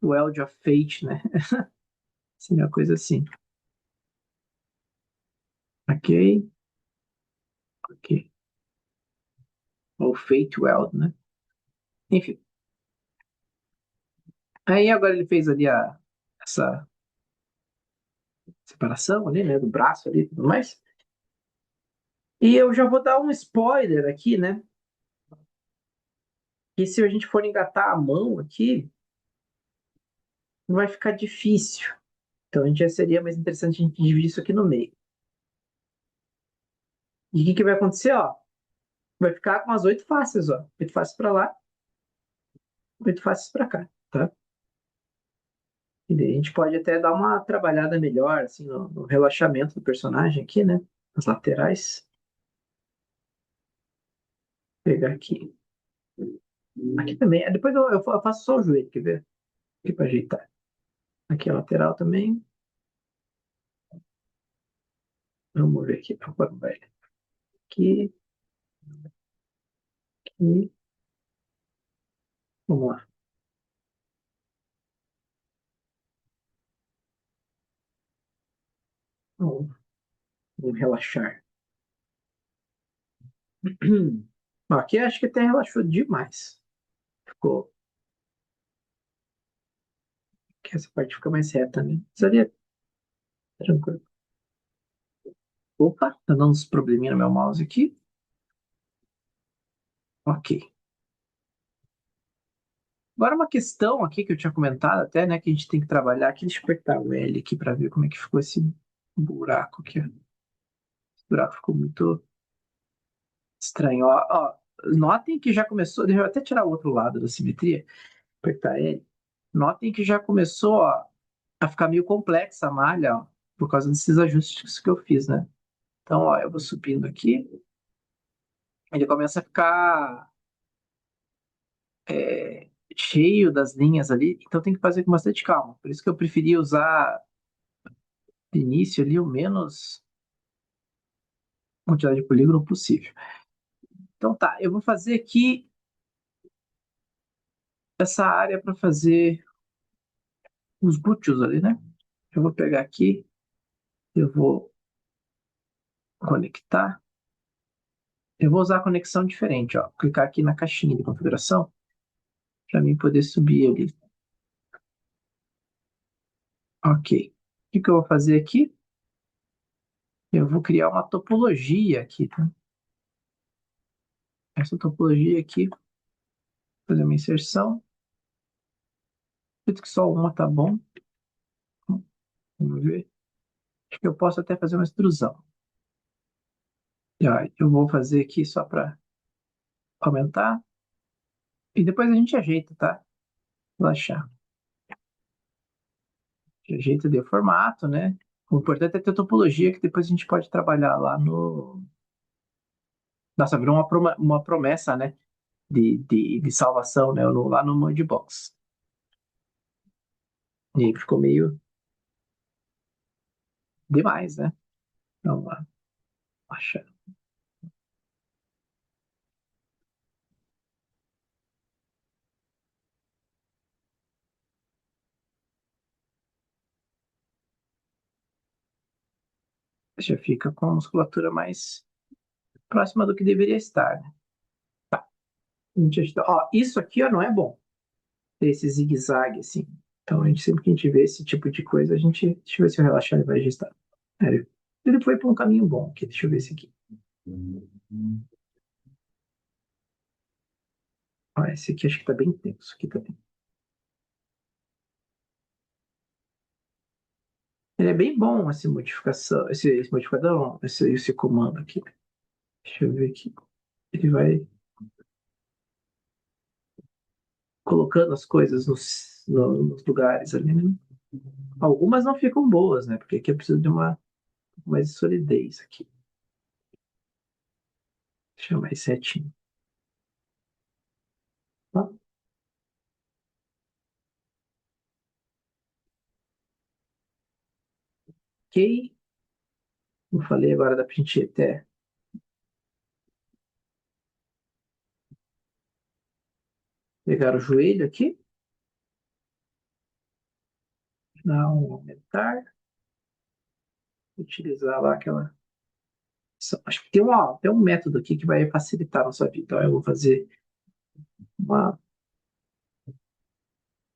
weld of fate, né? Seria uma coisa assim. Ok, ok. Ou fate weld, né? Enfim. Aí agora ele fez ali essa separação ali, né? Do braço ali e tudo mais. E eu já vou dar um spoiler aqui, né? Que se a gente for engatar a mão aqui, vai ficar difícil. Então, a gente já seria mais interessante a gente dividir isso aqui no meio. E o que que vai acontecer, ó? Vai ficar com as 8 faces, ó. 8 faces para lá, 8 faces para cá, tá? E daí a gente pode até dar uma trabalhada melhor, assim, no relaxamento do personagem aqui, né? As laterais. Vou pegar aqui. Aqui também. Depois eu faço só o joelho, quer ver? Aqui para ajeitar. Aqui a lateral também. Vamos ver aqui. Vai. Aqui, aqui. Vamos lá. Vamos relaxar. Ó, aqui acho que até relaxou demais. Ficou. Que essa parte fica mais reta, né? Precisaria. Tranquilo. Opa, tá dando uns probleminha no meu mouse aqui. Ok. Agora uma questão aqui que eu tinha comentado até, né, que a gente tem que trabalhar aqui. Deixa eu apertar o L aqui para ver como é que ficou esse buraco aqui. Ó. Esse buraco ficou muito estranho. Ó, notem que já começou. Deixa eu até tirar o outro lado da simetria. Apertar L. Notem que já começou, ó, a ficar meio complexa a malha, ó, por causa desses ajustes que eu fiz, né? Então, ó, eu vou subindo aqui. Ele começa a ficar cheio das linhas ali, então tem que fazer com bastante calma. Por isso que eu preferi usar de início ali o menos quantidade de polígono possível. Então tá, eu vou fazer aqui essa área para fazer os glúteos ali, né? Eu vou pegar aqui, eu vou conectar. Eu vou usar a conexão diferente, ó. Clicar aqui na caixinha de configuração para mim poder subir ali. Ok. O que que eu vou fazer aqui? Eu vou criar uma topologia aqui, tá? Essa topologia aqui, fazer uma inserção. Acredito que só uma tá bom. Vamos ver. Acho que eu posso até fazer uma extrusão. E, ó, eu vou fazer aqui só para aumentar. E depois a gente ajeita, tá? Relaxar. Ajeita de formato, né? O importante é ter topologia, que depois a gente pode trabalhar lá no. Nossa, virou uma promessa, né? De salvação, né? Lá no Mudbox. E aí ficou meio demais, né? Vamos lá. Relaxar. Já fica com a musculatura mais próxima do que deveria estar, né? Ó, isso aqui ó, não é bom. Ter esse zigue-zague, assim. Então, sempre que a gente vê esse tipo de coisa, a gente. Deixa eu ver se eu relaxar ele vai ajustar. Ele foi para um caminho bom aqui. Deixa eu ver esse aqui. Ó, esse aqui acho que tá bem tenso aqui também. Ele é bem bom, essa modificação. Esse modificador, não, esse comando aqui. Deixa eu ver aqui. Ele vai colocando as coisas nos lugares ali, né? Algumas não ficam boas, né? Porque aqui eu preciso de uma mais solidez aqui. Deixa eu mais certinho. Tá? Ok. Eu falei agora, dá pra gente até pegar o joelho aqui. Dar um aumentar. Utilizar lá aquela. Acho que tem um método aqui que vai facilitar a nossa vida. Então, eu vou fazer uma.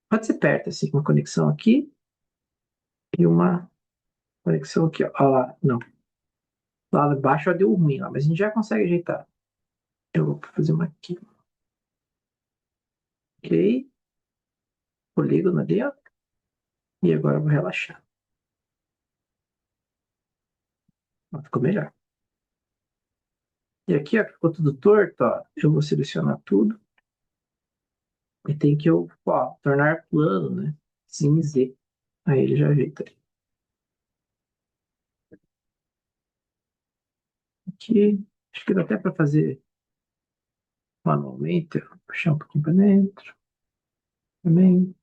Pode ser perto, assim, uma conexão aqui e uma conexão aqui, ó. Ó lá, não. Lá embaixo já deu ruim, lá, mas a gente já consegue ajeitar. Eu vou fazer uma aqui. Ok. Polígono ali, ó. E agora eu vou relaxar. Ó, ficou melhor. E aqui, ó, ficou tudo torto, ó. Eu vou selecionar tudo e tem que eu, ó, tornar plano, né? Cinza. Aí ele já ajeita aqui. Acho que dá até para fazer manualmente. Ó. Puxar um pouquinho para dentro também.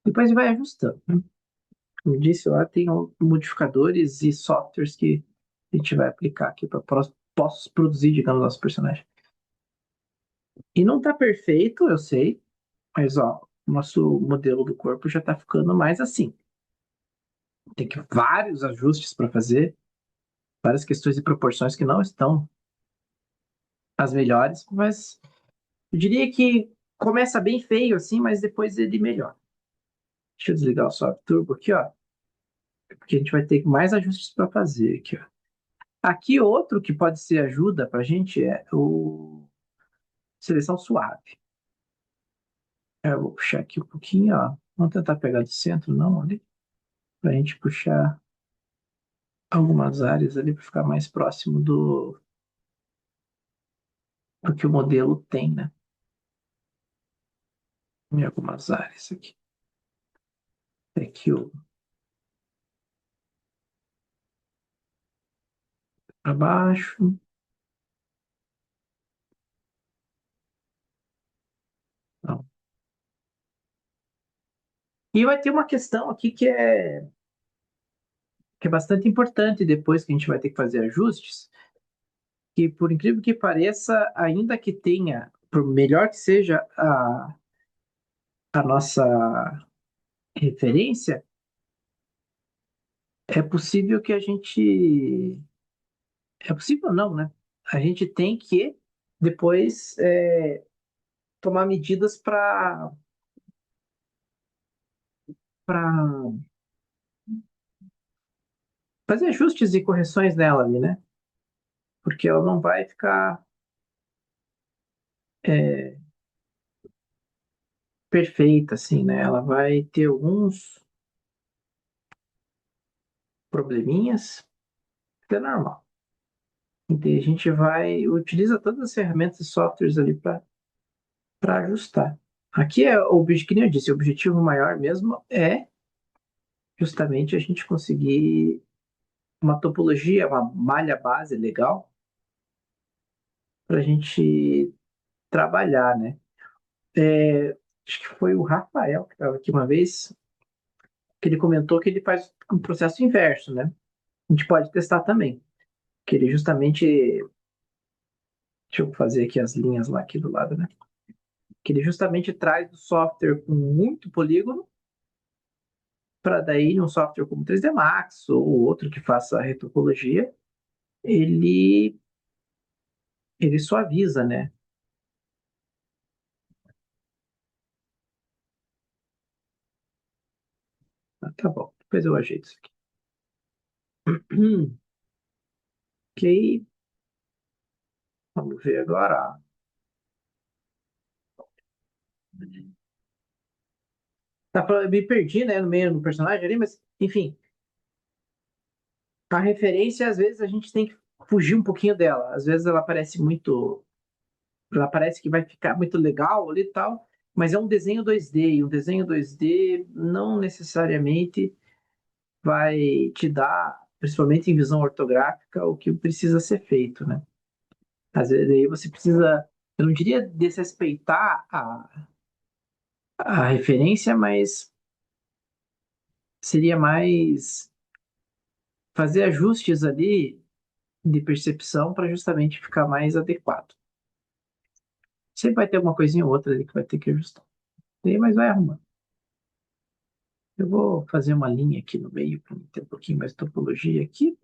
Depois vai ajustando, né? Como disse lá, tem modificadores e softwares que a gente vai aplicar aqui para posso produzir, digamos, nosso personagem. E não tá perfeito, eu sei, mas ó, nosso modelo do corpo já tá ficando mais assim. Tem que vários ajustes para fazer, várias questões de proporções que não estão as melhores, mas eu diria que começa bem feio assim, mas depois ele melhora. Deixa eu desligar o soft turbo aqui, ó, porque a gente vai ter mais ajustes para fazer aqui, ó. Aqui outro que pode ser ajuda para a gente é o seleção suave. Eu vou puxar aqui um pouquinho, ó. Vamos tentar pegar do centro, não, ali, para a gente puxar algumas áreas ali para ficar mais próximo do que o modelo tem, né? Em algumas áreas aqui. Aqui o para baixo. Não. E vai ter uma questão aqui que é bastante importante depois que a gente vai ter que fazer ajustes, que por incrível que pareça, ainda que tenha, por melhor que seja a nossa referência, é possível que a gente. É possível não, né? A gente tem que depois tomar medidas para fazer ajustes e correções nela ali, né? Porque ela não vai ficar é, perfeita, assim, né? Ela vai ter alguns probleminhas, que é normal. Então, a gente utiliza todas as ferramentas e softwares ali para ajustar. Aqui é o objetivo, que nem eu disse, o objetivo maior mesmo é justamente a gente conseguir uma topologia, uma malha base legal para a gente trabalhar, né? Acho que foi o Rafael que estava aqui uma vez, que ele comentou que ele faz um processo inverso, né? A gente pode testar também, que ele justamente, deixa eu fazer aqui as linhas lá aqui do lado, né? Que ele justamente traz do software com muito polígono para daí um software como 3D Max ou outro que faça a retopologia, ele ele suaviza, né? Ah, tá bom, depois eu ajeito isso aqui. Ok, vamos ver agora. Me perdi, né, no meio do personagem ali, mas enfim, a referência às vezes a gente tem que fugir um pouquinho dela. Às vezes ela parece que vai ficar muito legal ali e tal, mas é um desenho 2D e um desenho 2D não necessariamente vai te dar, principalmente em visão ortográfica, o que precisa ser feito, né? Às vezes aí você precisa, eu não diria desrespeitar a referência, mas seria mais fazer ajustes ali de percepção para justamente ficar mais adequado. Sempre vai ter alguma coisinha ou outra ali que vai ter que ajustar. Mas vai arrumando. Eu vou fazer uma linha aqui no meio para ter um pouquinho mais de topologia aqui.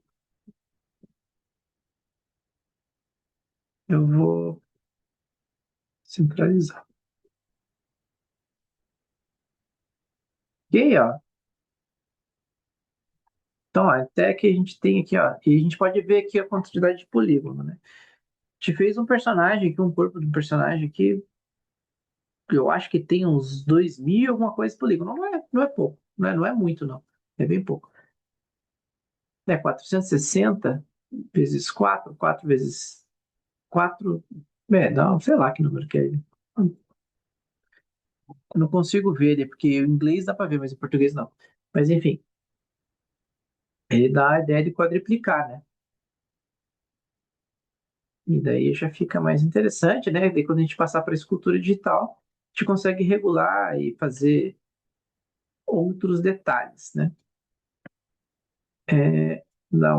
Eu vou centralizar. E aí, ó. Então, ó, até que a gente tem aqui, ó. E a gente pode ver aqui a quantidade de polígono, né? A gente fez um personagem aqui, um corpo de um personagem aqui, que eu acho que tem uns 2.000 alguma coisa de polígono. Não é pouco. Não é muito, não. É bem pouco. né, 460 vezes 4, 4 vezes 4, não, sei lá que número que é ele. Eu não consigo ver ele, porque em inglês dá para ver, mas em português não. Mas enfim, ele dá a ideia de quadriplicar, né? E daí já fica mais interessante, né? Daí quando a gente passar para a escultura digital, a gente consegue regular e fazer outros detalhes, né? Dá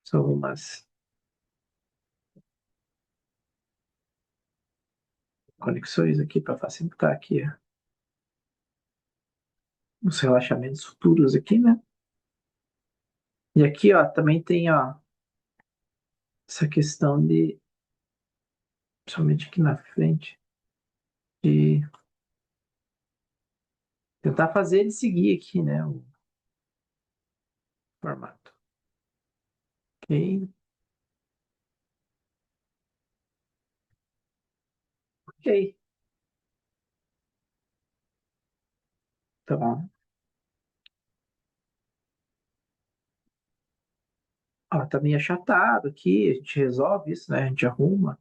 são umas conexões aqui para facilitar aqui os relaxamentos futuros aqui, né? E aqui, ó, também tem, ó, essa questão de, principalmente aqui na frente, de tentar fazer ele seguir aqui, né, o formato. Ok, ok. Então, ó, tá meio achatado aqui, a gente resolve isso, né, a gente arruma.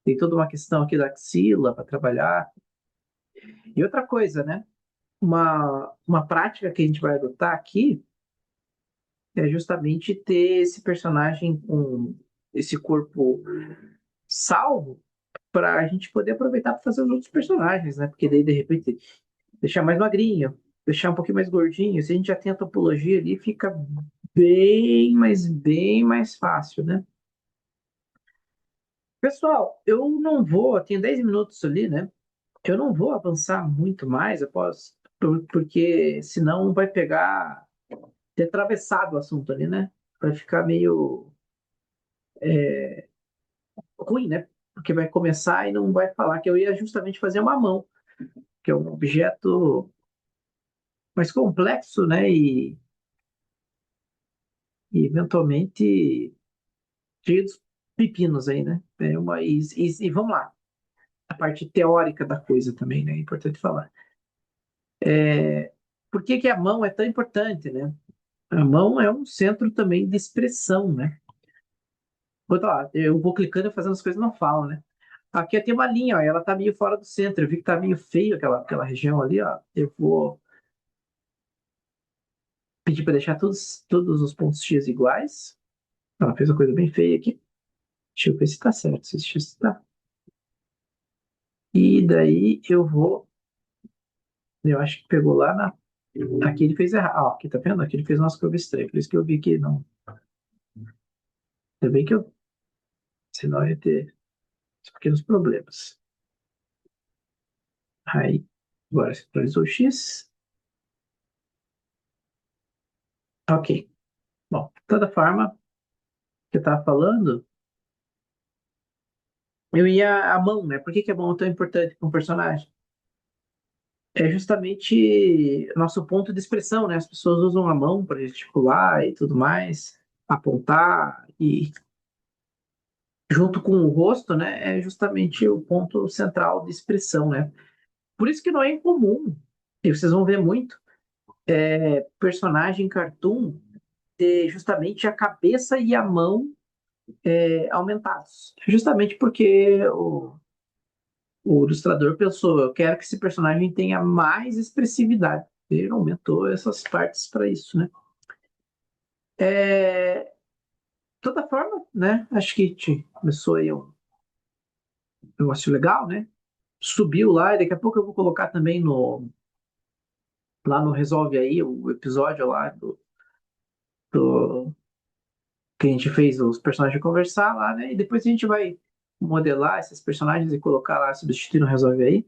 Tem toda uma questão aqui da axila para trabalhar. E outra coisa, né, uma prática que a gente vai adotar aqui é justamente ter esse personagem com esse corpo salvo para a gente poder aproveitar para fazer os outros personagens, né? Porque daí, de repente, deixar mais magrinho, deixar um pouquinho mais gordinho. Se a gente já tem a topologia ali, fica bem, mas bem mais fácil, né? Pessoal, eu não vou, tenho 10 minutos ali, né? Eu não vou avançar muito mais, eu posso, porque senão vai pegar, ter atravessado o assunto ali, né? Vai ficar meio ruim, né? Porque vai começar e não vai falar que eu ia justamente fazer uma mão, que é um objeto mais complexo, né? E eventualmente cheio dos pepinos aí, né? E vamos lá, a parte teórica da coisa também, né? É importante falar. Por que que a mão é tão importante, né? A mão é um centro também de expressão, né? Lá, eu vou clicando e fazendo as coisas não falam, né? Aqui tem uma linha, ó, ela tá meio fora do centro. Eu vi que tá meio feio aquela região ali, ó. Eu vou pedir para deixar todos os pontos X iguais. Ela fez uma coisa bem feia aqui. Deixa eu ver se tá certo, se X tá. E daí eu vou. Eu acho que pegou lá na. Aqui ele fez errado. Ó, aqui tá vendo? Aqui ele fez umas curvas estranhas. Por isso que eu vi que não. Ainda bem que eu. Senão eu ia ter pequenos problemas. Aí, agora se atualizou o X. Ok. Bom, de toda forma, que eu tava falando, eu ia a mão, né? Por que que a mão é tão importante para um personagem? É justamente nosso ponto de expressão, né? As pessoas usam a mão para gesticular e tudo mais, apontar, e junto com o rosto, né? É justamente o ponto central de expressão, né? Por isso que não é incomum, e vocês vão ver muito, personagem cartoon ter justamente a cabeça e a mão aumentados. Justamente porque o ilustrador pensou, eu quero que esse personagem tenha mais expressividade. Ele aumentou essas partes para isso, né? De toda forma, né? Acho que começou aí um negócio legal, né? Subiu lá e daqui a pouco eu vou colocar também no lá no Resolve Aí o episódio lá do que a gente fez os personagens conversar lá, né? E depois a gente vai modelar esses personagens e colocar lá, substituir no Resolve Aí.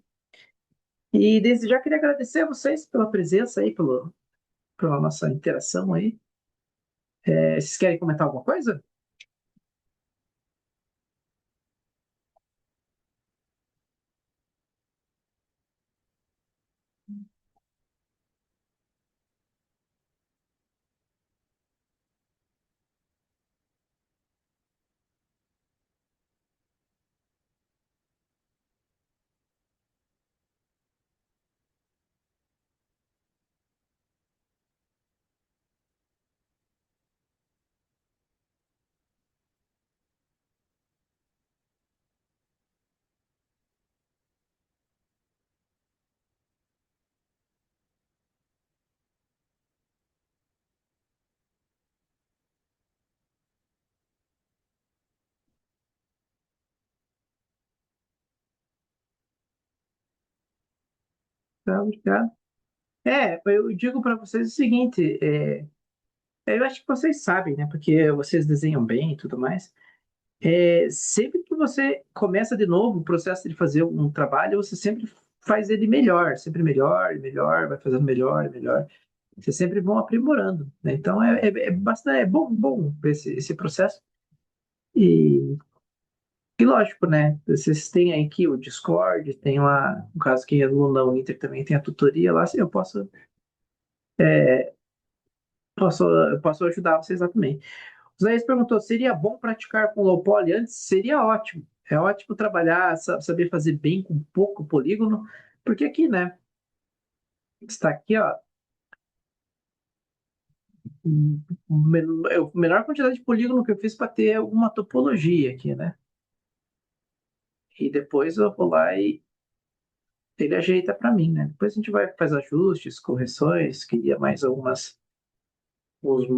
E desde já queria agradecer a vocês pela presença aí, pela nossa interação aí. Vocês querem comentar alguma coisa? Tá, obrigado. Eu digo para vocês o seguinte, eu acho que vocês sabem, né? Porque vocês desenham bem e tudo mais. Sempre que você começa de novo o processo de fazer um trabalho, você sempre faz ele melhor, sempre melhor e melhor, vai fazendo melhor e melhor. Vocês sempre vão aprimorando, né? Então é bastante, é bom esse processo. E, e lógico, né? Vocês têm aí aqui o Discord, tem lá, no caso, quem é aluno da Uninter também tem a tutoria lá, assim, eu posso ajudar vocês lá também. O Zé perguntou: seria bom praticar com low poly antes? Seria ótimo. É ótimo trabalhar, saber fazer bem com pouco polígono, porque aqui, né? Está aqui, ó, a menor quantidade de polígono que eu fiz para ter uma topologia aqui, né? E depois eu vou lá e ele ajeita para mim, né? Depois a gente vai faz ajustes, correções, queria mais algumas. uns-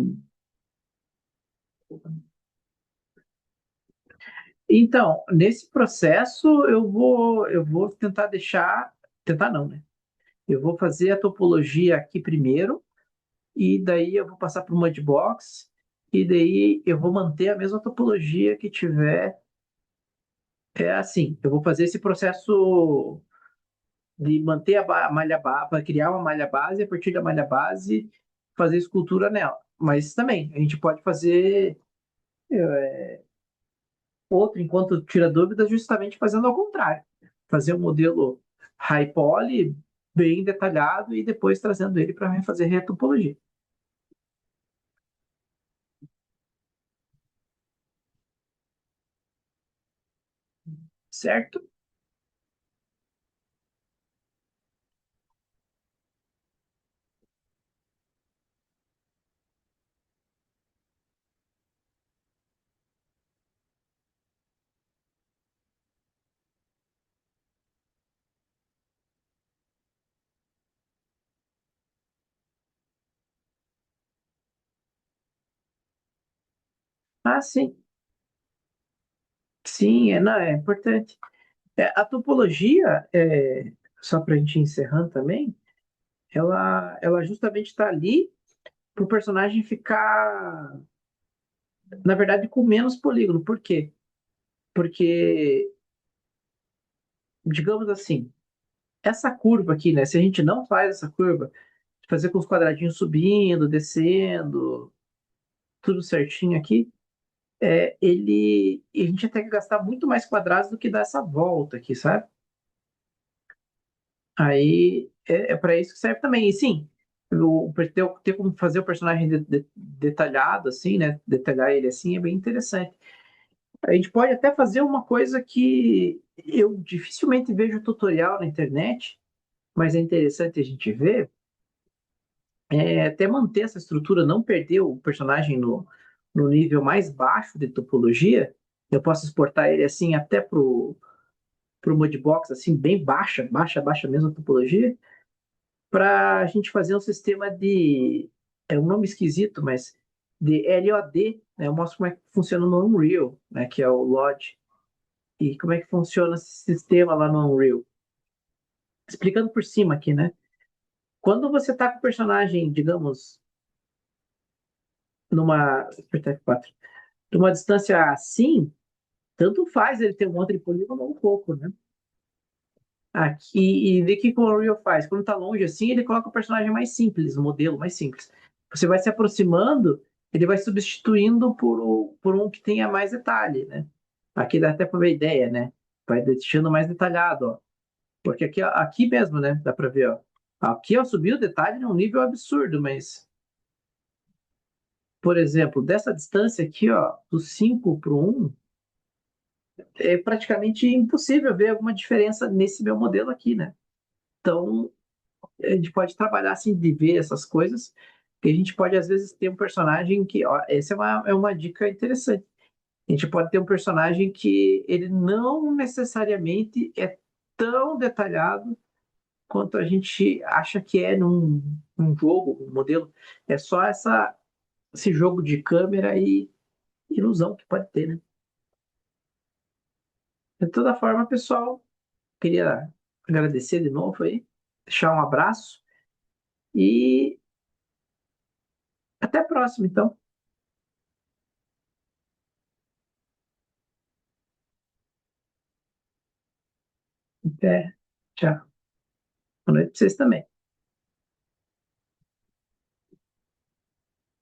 Então, nesse processo eu vou tentar deixar, tentar não, né? Eu vou fazer a topologia aqui primeiro e daí eu vou passar para o Mudbox e daí eu vou manter a mesma topologia que tiver. É assim, eu vou fazer esse processo de manter a malha base, para criar uma malha base, e a partir da malha base fazer escultura nela. Mas também, a gente pode fazer outro, enquanto tira dúvidas, justamente fazendo ao contrário. Fazer um modelo high poly, bem detalhado, e depois trazendo ele para fazer retopologia. Certo? Ah, sim. Sim, não, é importante. A topologia, só para a gente ir encerrando também, ela justamente está ali para o personagem ficar, na verdade, com menos polígono. Por quê? Porque, digamos assim, essa curva aqui, né? Se a gente não faz essa curva, fazer com os quadradinhos subindo, descendo, tudo certinho aqui, a gente ia ter que gastar muito mais quadrados do que dar essa volta aqui, sabe? Aí é para isso que serve também. E sim, ter como fazer o personagem detalhado, assim, né? Detalhar ele assim é bem interessante. A gente pode até fazer uma coisa que eu dificilmente vejo tutorial na internet, mas é interessante a gente ver, até manter essa estrutura, não perder o personagem no nível mais baixo de topologia. Eu posso exportar ele assim até pro Mudbox, assim, bem baixa mesmo a topologia, para a gente fazer um sistema é um nome esquisito, mas de LOD, né? Eu mostro como é que funciona no Unreal, né? Que é o LOD. E como é que funciona esse sistema lá no Unreal. Explicando por cima aqui, né? Quando você está com o personagem, digamos, numa, apertar F4, numa distância assim, tanto faz ele ter um monte de polígono ou um pouco, né? Aqui, e ver o que o Unreal faz. Quando está longe assim, ele coloca o personagem mais simples, o modelo mais simples. Você vai se aproximando, ele vai substituindo por um que tenha mais detalhe, né? Aqui dá até para ver a ideia, né? Vai deixando mais detalhado, ó. Porque aqui mesmo, né? Dá para ver, ó. Aqui eu subi o detalhe num nível absurdo, mas, por exemplo, dessa distância aqui, ó, do 5 para o 1, é praticamente impossível ver alguma diferença nesse meu modelo aqui, né? Então, a gente pode trabalhar assim de ver essas coisas, que a gente pode às vezes ter um personagem que, ó, essa é uma dica interessante. A gente pode ter um personagem que ele não necessariamente é tão detalhado quanto a gente acha que é num jogo, um modelo. É só esse jogo de câmera e ilusão que pode ter, né? De toda forma, pessoal, queria agradecer de novo aí. deixar um abraço e até a próxima, então. Até. Tchau. Boa noite para vocês também.